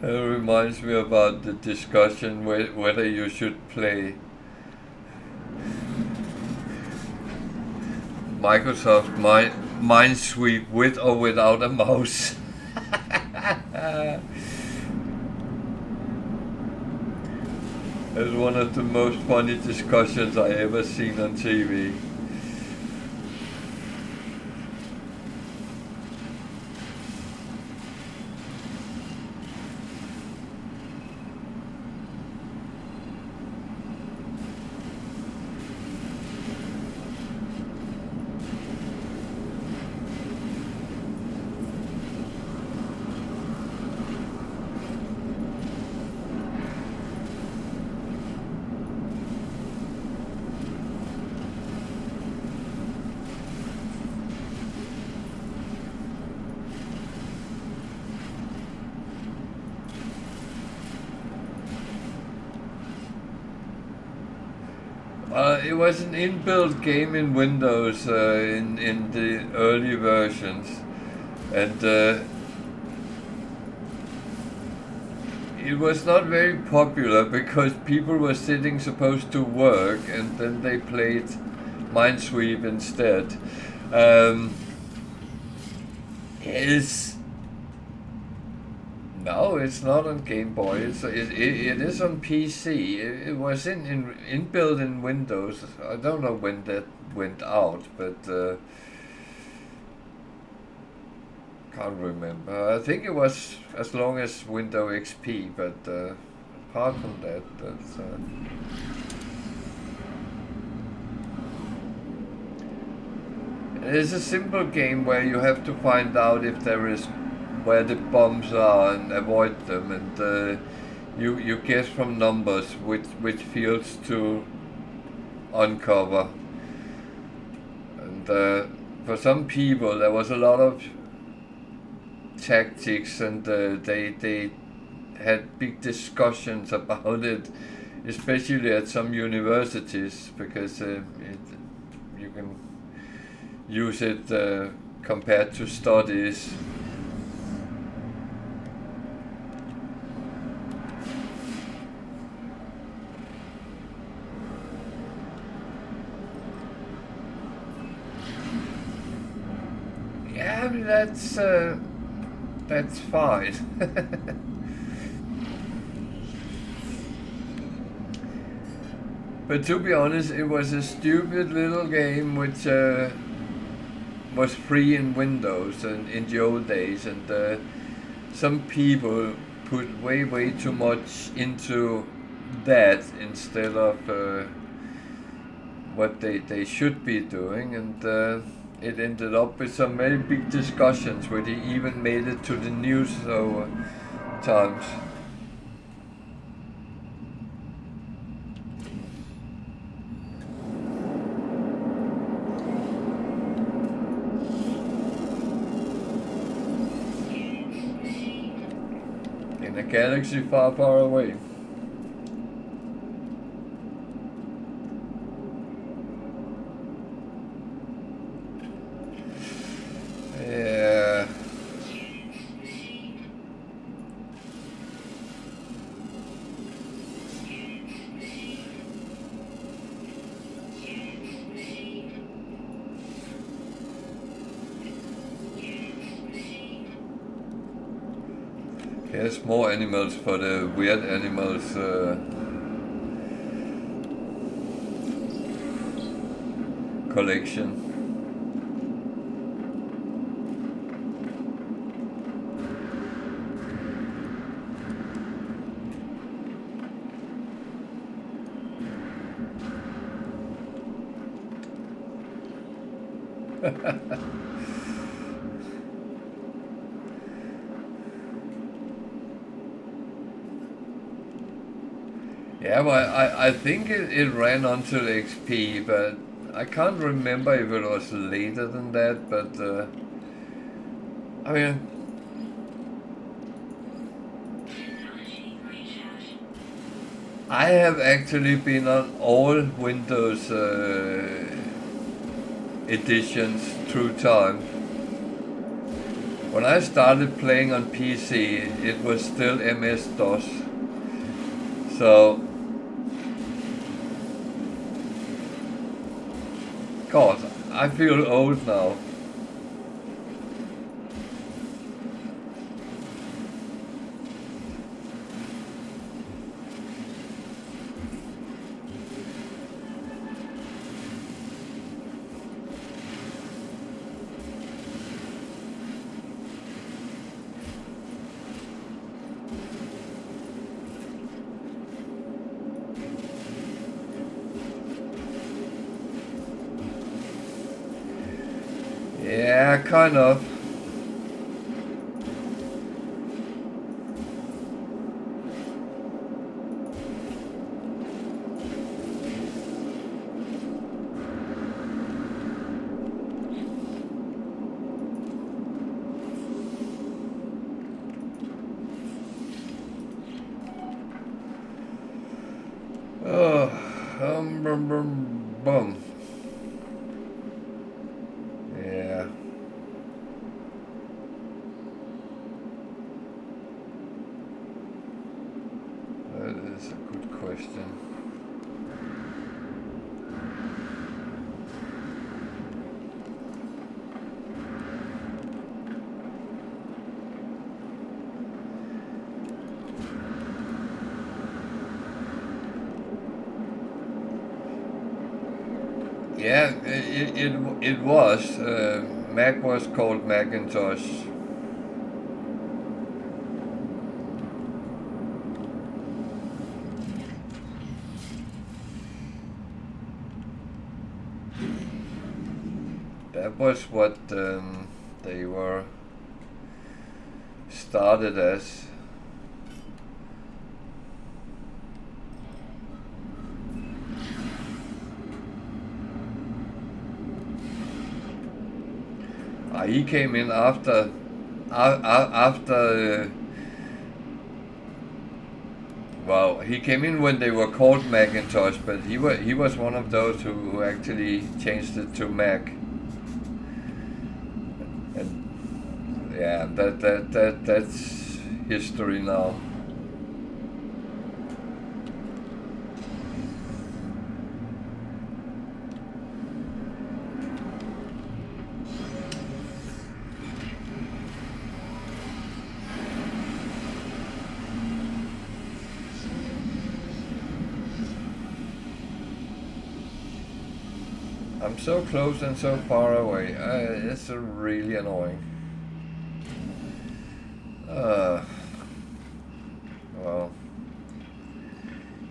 It reminds me about the discussion whether you should play Microsoft Minesweep with or without a mouse. It was one of the most funny discussions I ever seen on TV. It was an inbuilt game in Windows in the early versions, and it was not very popular because people were sitting supposed to work and then they played Minesweep instead. Is No, it's not on Game Boy. It is on PC. It was inbuilt in Windows. I don't know when that went out, but can't remember. I think it was as long as Windows XP, but apart from that, that's. It's a simple game where you have to find out if there is where the bombs are and avoid them, and you guess from numbers which fields to uncover. And for some people there was a lot of tactics, and they had big discussions about it, especially at some universities, because you can use it compared to studies. Yeah, I mean, that's fine. But to be honest, it was a stupid little game which was free in Windows and in the old days, and some people put way too much into that instead of what they should be doing, and it ended up with some very big discussions where they even made it to the news over times. In a galaxy far away. Yeah. Here's more animals for the weird animals collection. Yeah, well, I think it ran until XP, but I can't remember if it was later than that, but I mean, I have actually been on all Windows editions through time. When I started playing on PC, it was still MS-DOS. So, God, I feel old now. Yeah, kind of. Oh, bum. Yeah. That is a good question. Yeah, it was. Mac was called Macintosh. That was what they were started as. He came in after. Well, he came in when they were called Macintosh, but he was one of those who actually changed it to Mac. And yeah, that's history now. I'm so close and so far away. It's really annoying. Well,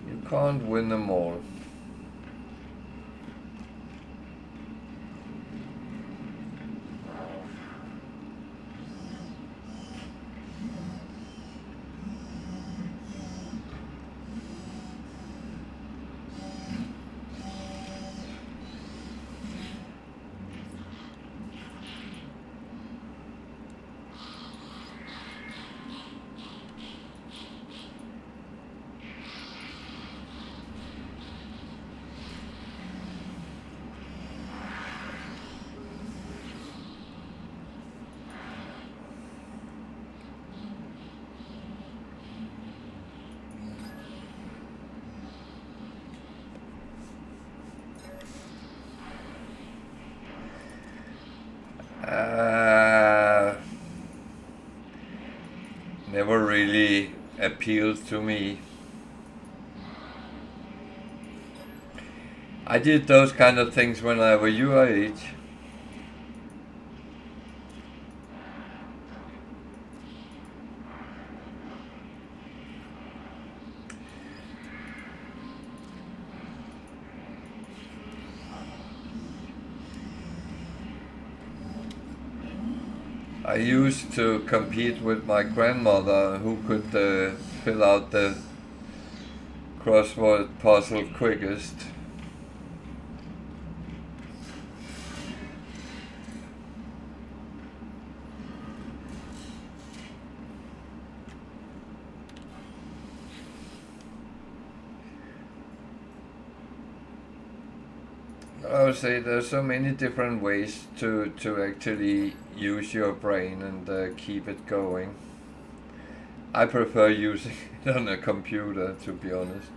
you can't win them all. Never really appealed to me. I did those kind of things when I was your age. I used to compete with my grandmother who could fill out the crossword puzzle quickest. I would say there's so many different ways to actually use your brain and keep it going. I prefer using it on a computer, to be honest.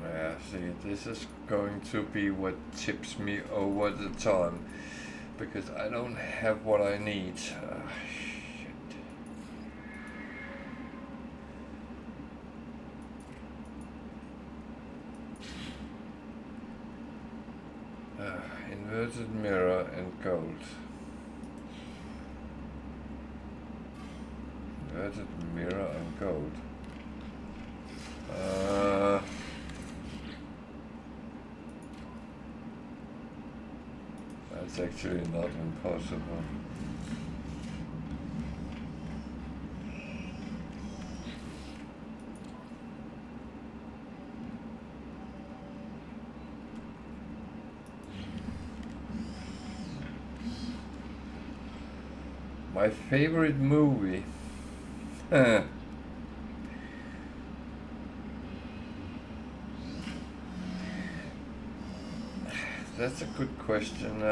Yeah, see, this is going to be what tips me over the time, because I don't have what I need. Shit. Inverted mirror and gold. Inverted mirror and gold. That's actually not impossible. My favorite movie. That's a good question.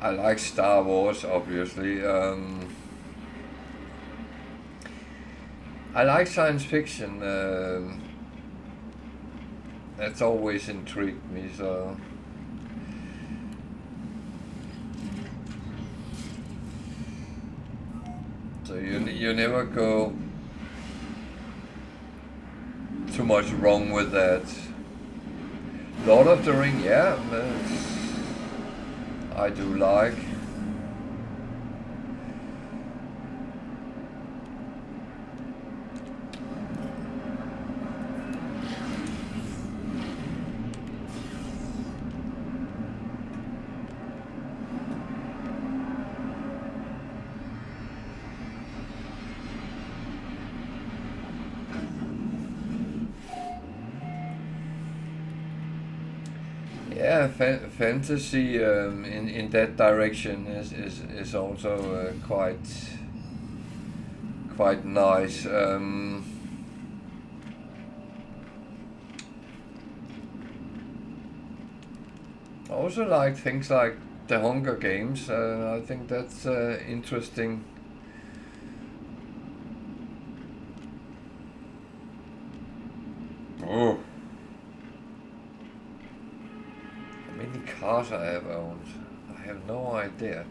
I like Star Wars, obviously. I like science fiction. That's always intrigued me. So you never go too much wrong with that. Lord of the Ring, yeah, I do like. Yeah, fantasy in that direction is also quite nice. I also like things like the Hunger Games. I think that's interesting. Oh, how many cars I have owned? I have no idea.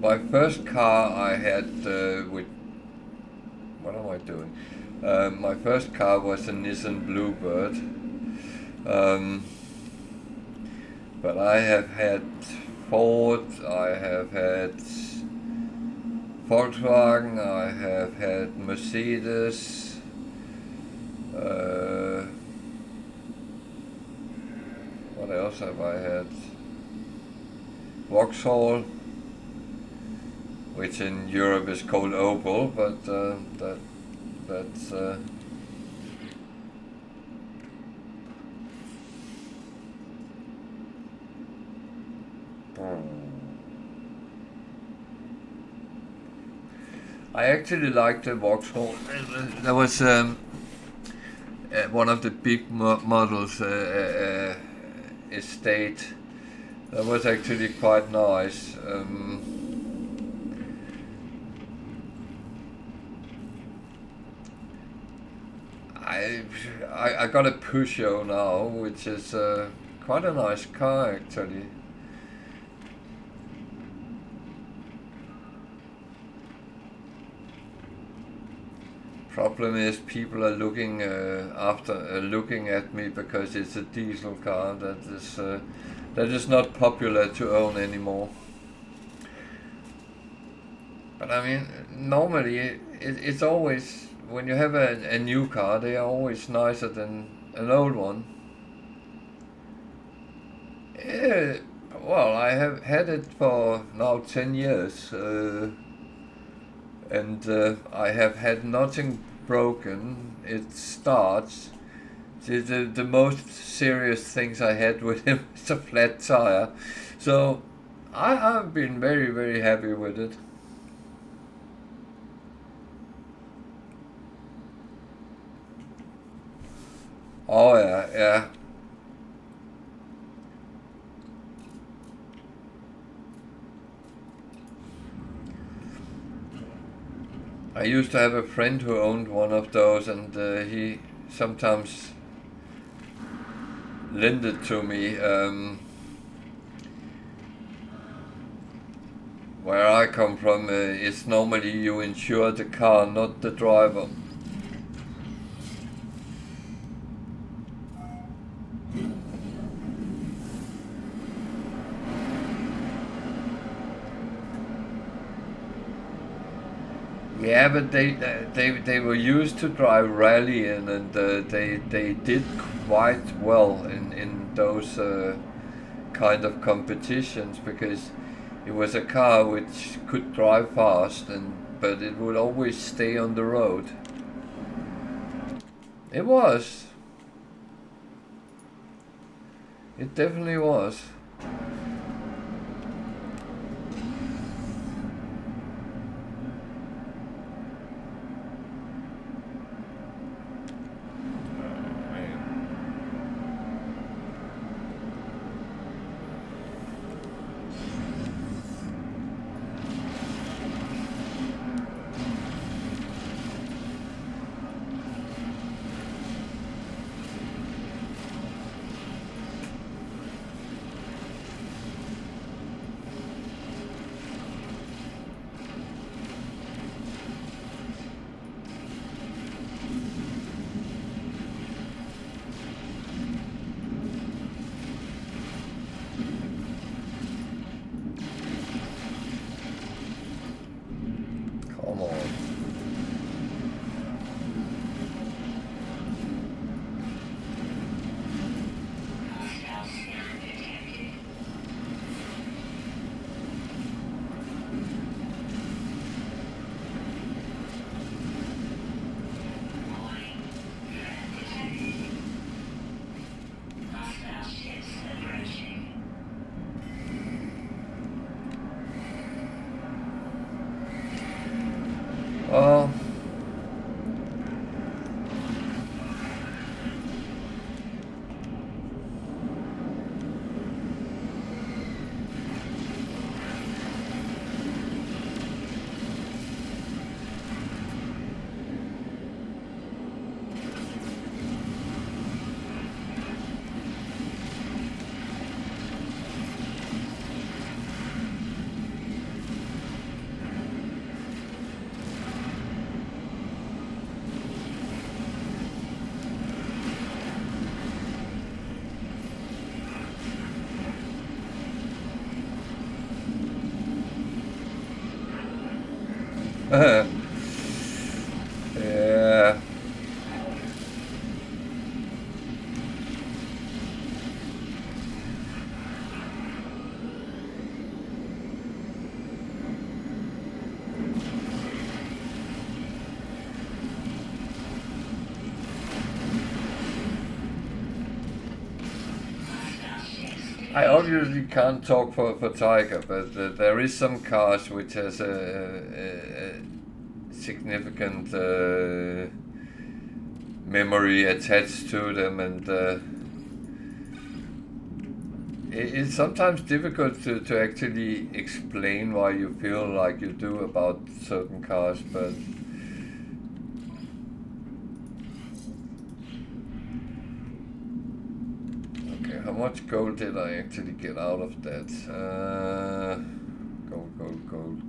My first car I had with what am I doing? My first car was a Nissan Bluebird, but I have had Ford, I have had Volkswagen, I have had Mercedes, what else have I had? Vauxhall, which in Europe is called Opel, but that's I actually liked the Vauxhall. That was one of the big models estate. That was actually quite nice. I got a Peugeot now, which is quite a nice car actually. Problem is, people are looking looking at me because it's a diesel car that is not popular to own anymore. But I mean, normally it's always when you have a new car, they are always nicer than an old one. Yeah, well, I have had it for now 10 years. And I have had nothing broken. It starts. The most serious things I had with him is a flat tire. So I've been very, very happy with it. Oh yeah, yeah. I used to have a friend who owned one of those, and he sometimes lent it to me. Where I come from, it's normally you insure the car, not the driver. Yeah, but they were used to drive rally and they did quite well in those kind of competitions because it was a car which could drive fast but it would always stay on the road. It was. It definitely was. Come on. Oh. Yeah. I obviously can't talk for Tiger, but there is some cars which has a significant memory attached to them, and it's sometimes difficult to actually explain why you feel like you do about certain cars, but how much gold did I actually get out of that?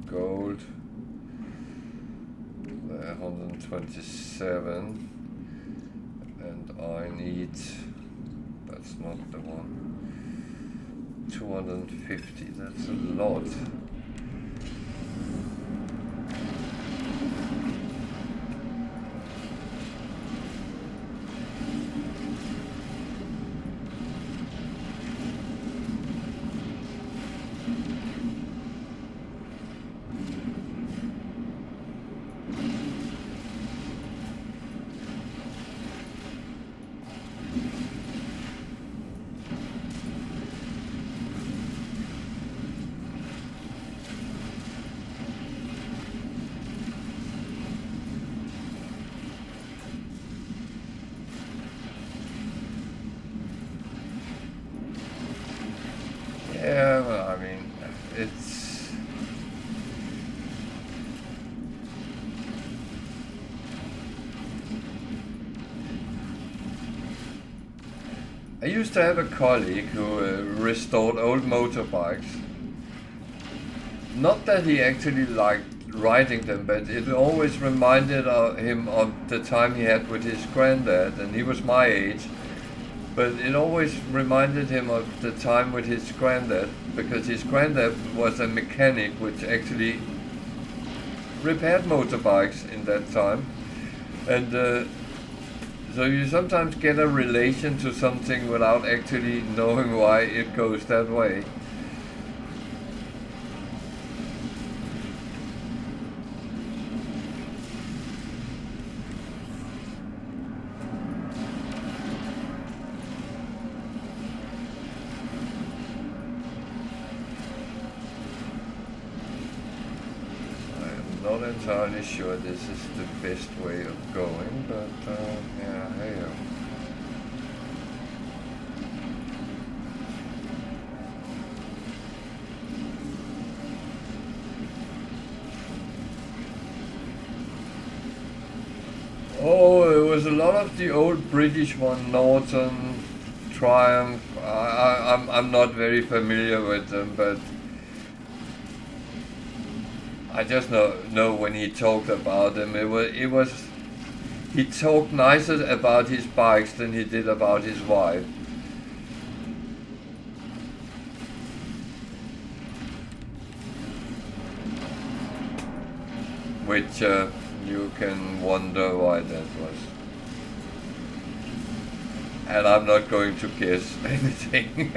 Gold. 127. And I need... That's not the one. 250. That's a lot. Yeah, well, I mean, it's... I used to have a colleague who restored old motorbikes. not that he actually liked writing them, but it always reminded him of the time he had with his granddad, and he was my age. But it always reminded him of the time with his granddad, because his granddad was a mechanic which actually repaired motorbikes in that time. And so you sometimes get a relation to something without actually knowing why it goes that way. Not entirely sure this is the best way of going, but yeah, hey. Oh, it was a lot of the old British one, Norton, Triumph. I'm not very familiar with them, but I just know when he talked about them, he talked nicer about his bikes than he did about his wife. Which you can wonder why that was. And I'm not going to guess anything.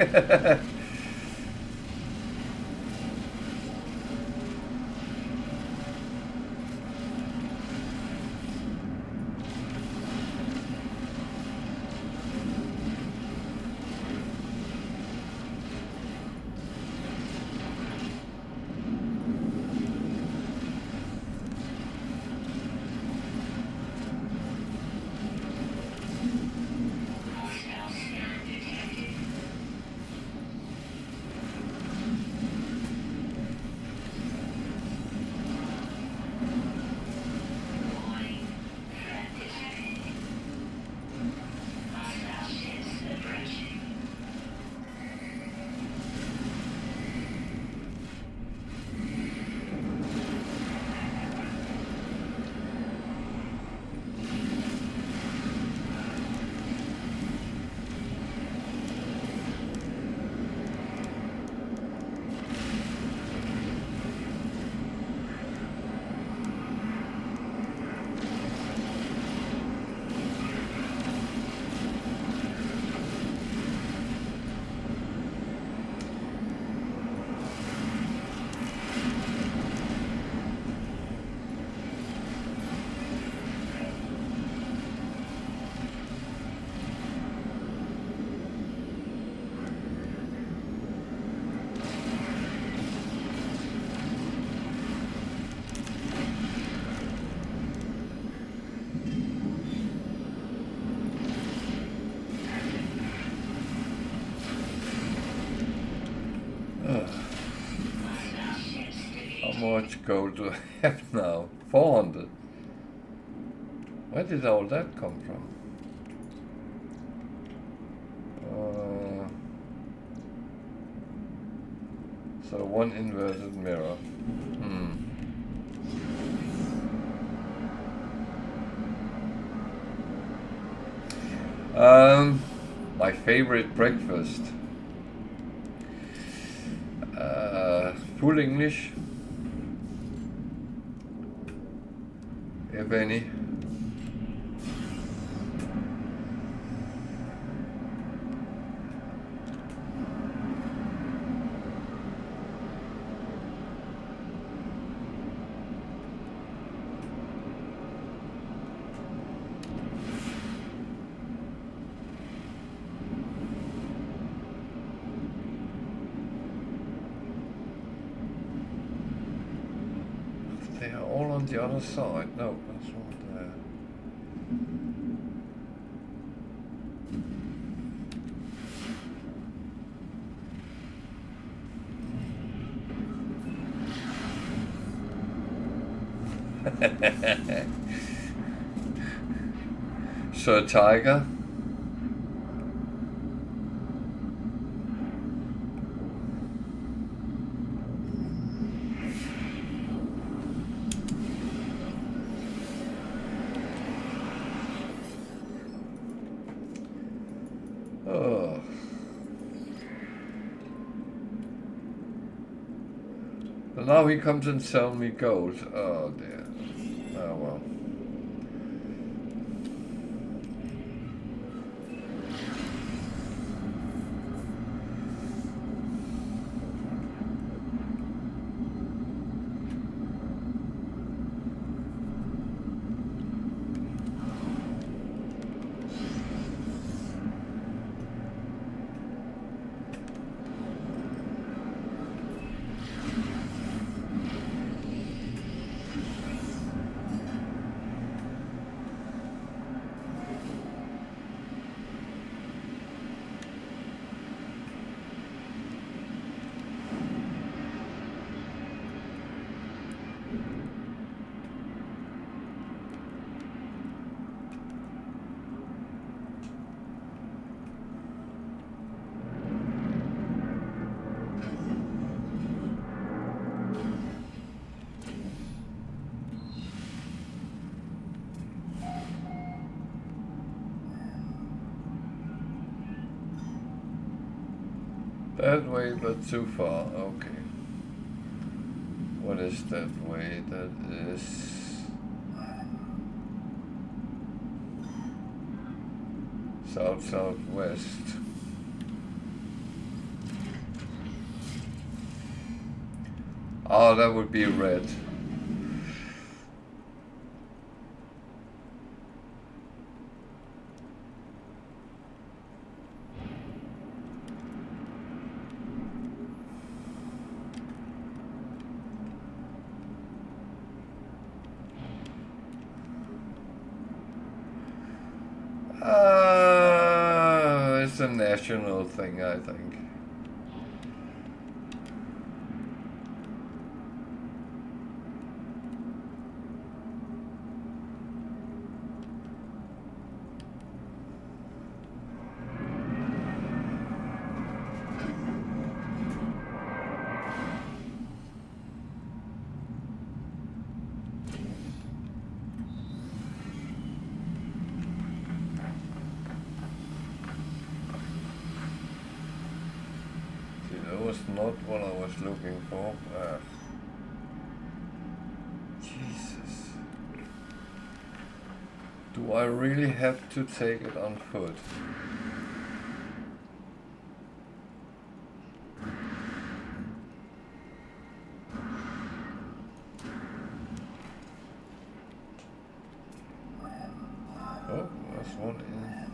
How much gold do I have now? 400. Where did all that come from? So one inverted mirror. My favorite breakfast. Full English, if any. They are all on the other side. No, that's not there. Sir Tiger. now he comes and sells me gold. Oh dear. Oh well. That way, but too far. Okay. What is that way? That is... south-southwest. Oh, that would be red. It's a national thing, I think. Not what I was looking for. Jesus. Do I really have to take it on foot? Oh, there's one in there.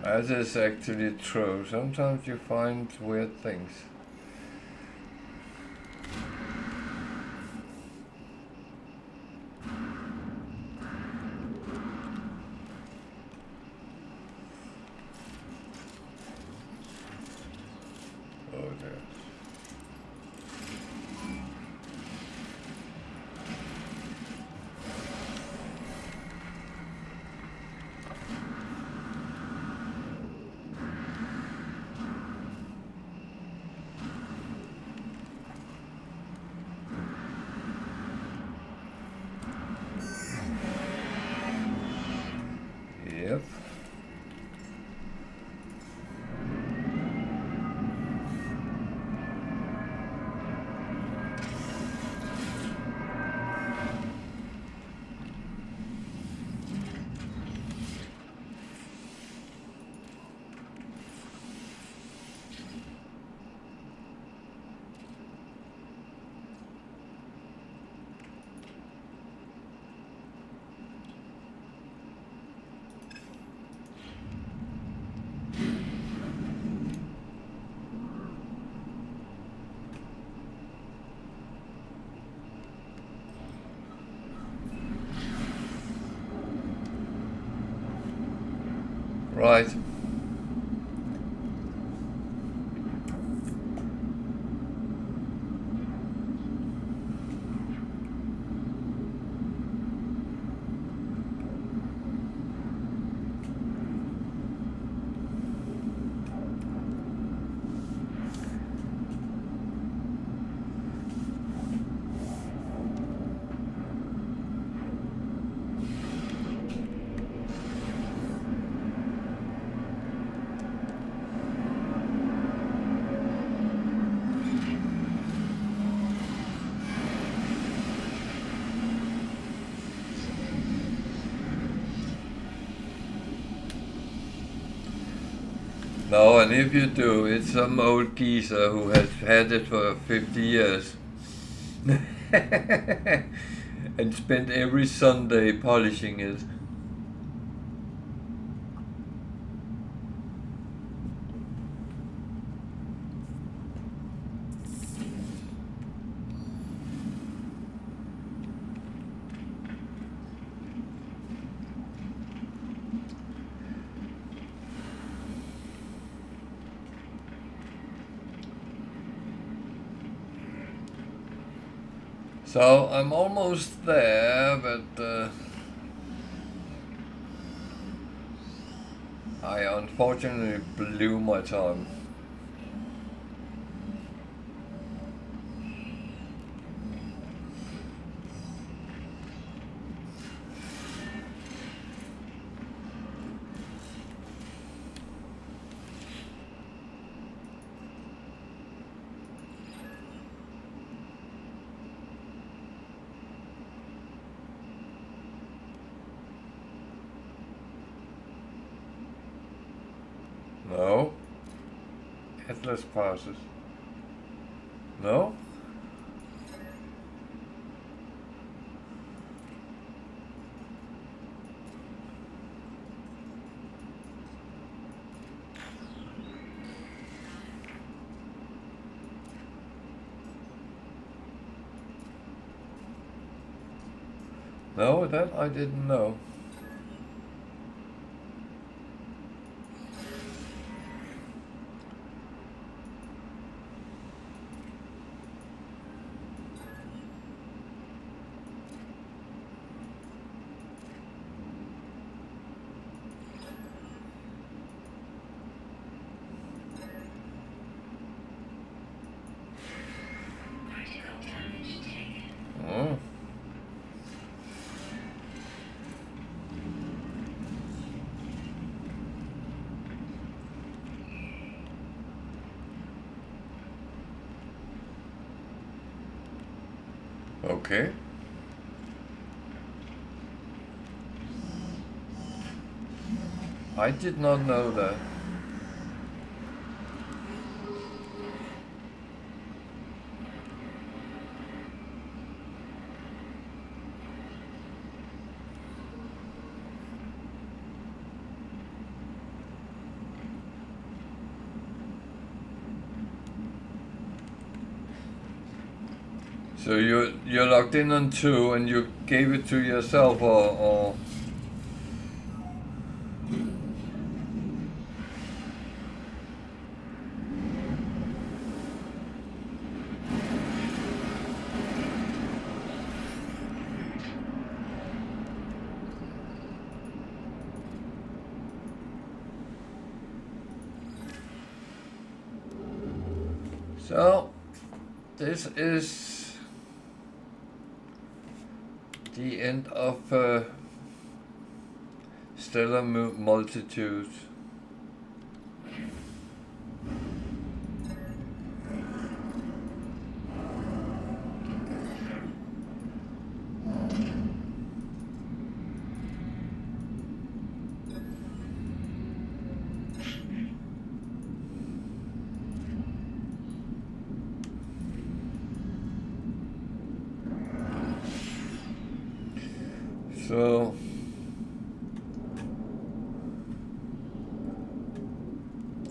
That is actually true. Sometimes you find weird things. Oh dear. Yep. Right. No, and if you do, it's some old geezer who has had it for 50 years and spent every Sunday polishing it. So I'm almost there, but I unfortunately blew my time. No. Atlas passes. No? No, that I didn't know. Oh. Okay. I did not know that. So you're logged in on 2 and you gave it to yourself or so this is the end of Stellar Multitude. So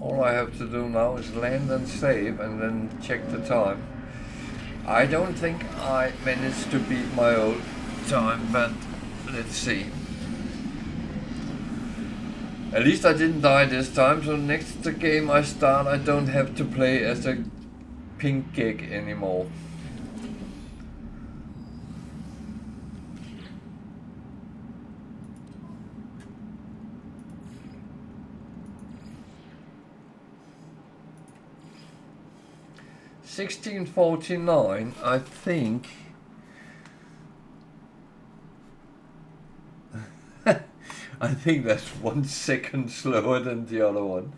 all I have to do now is land and save and then check the time. I don't think I managed to beat my old time, but let's see. At least I didn't die this time, so next game I start I don't have to play as a Pink Gek anymore. $16.49, I think. I think that's 1 second slower than the other one.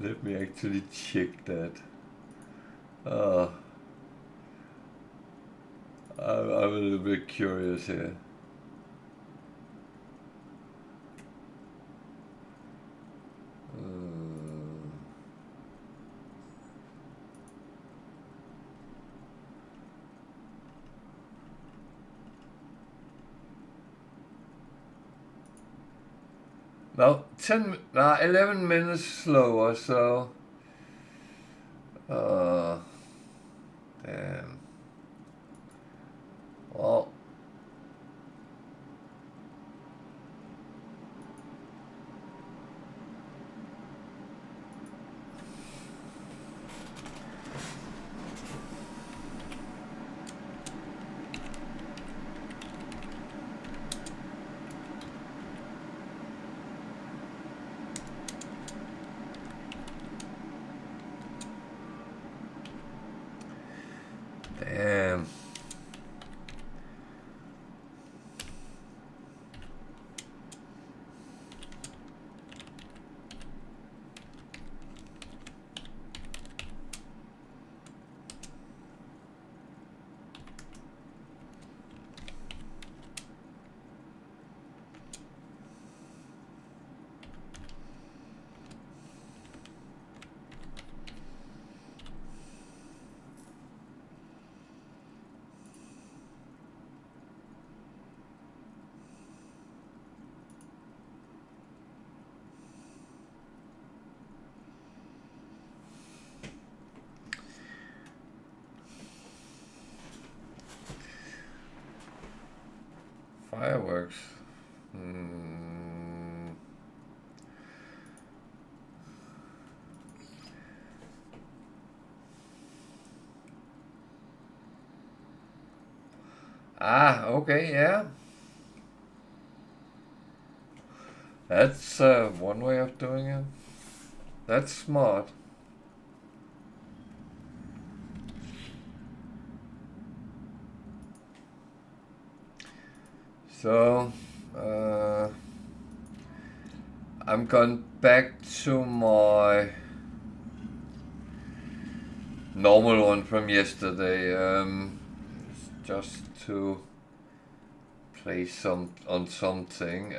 Let me actually check that. I'm a little bit curious here. No, 11 minutes slower, so... damn. Well... damn. Fireworks. Ah, okay, yeah. That's one way of doing it. That's smart. So, I'm going back to my normal one from yesterday, just to play on something.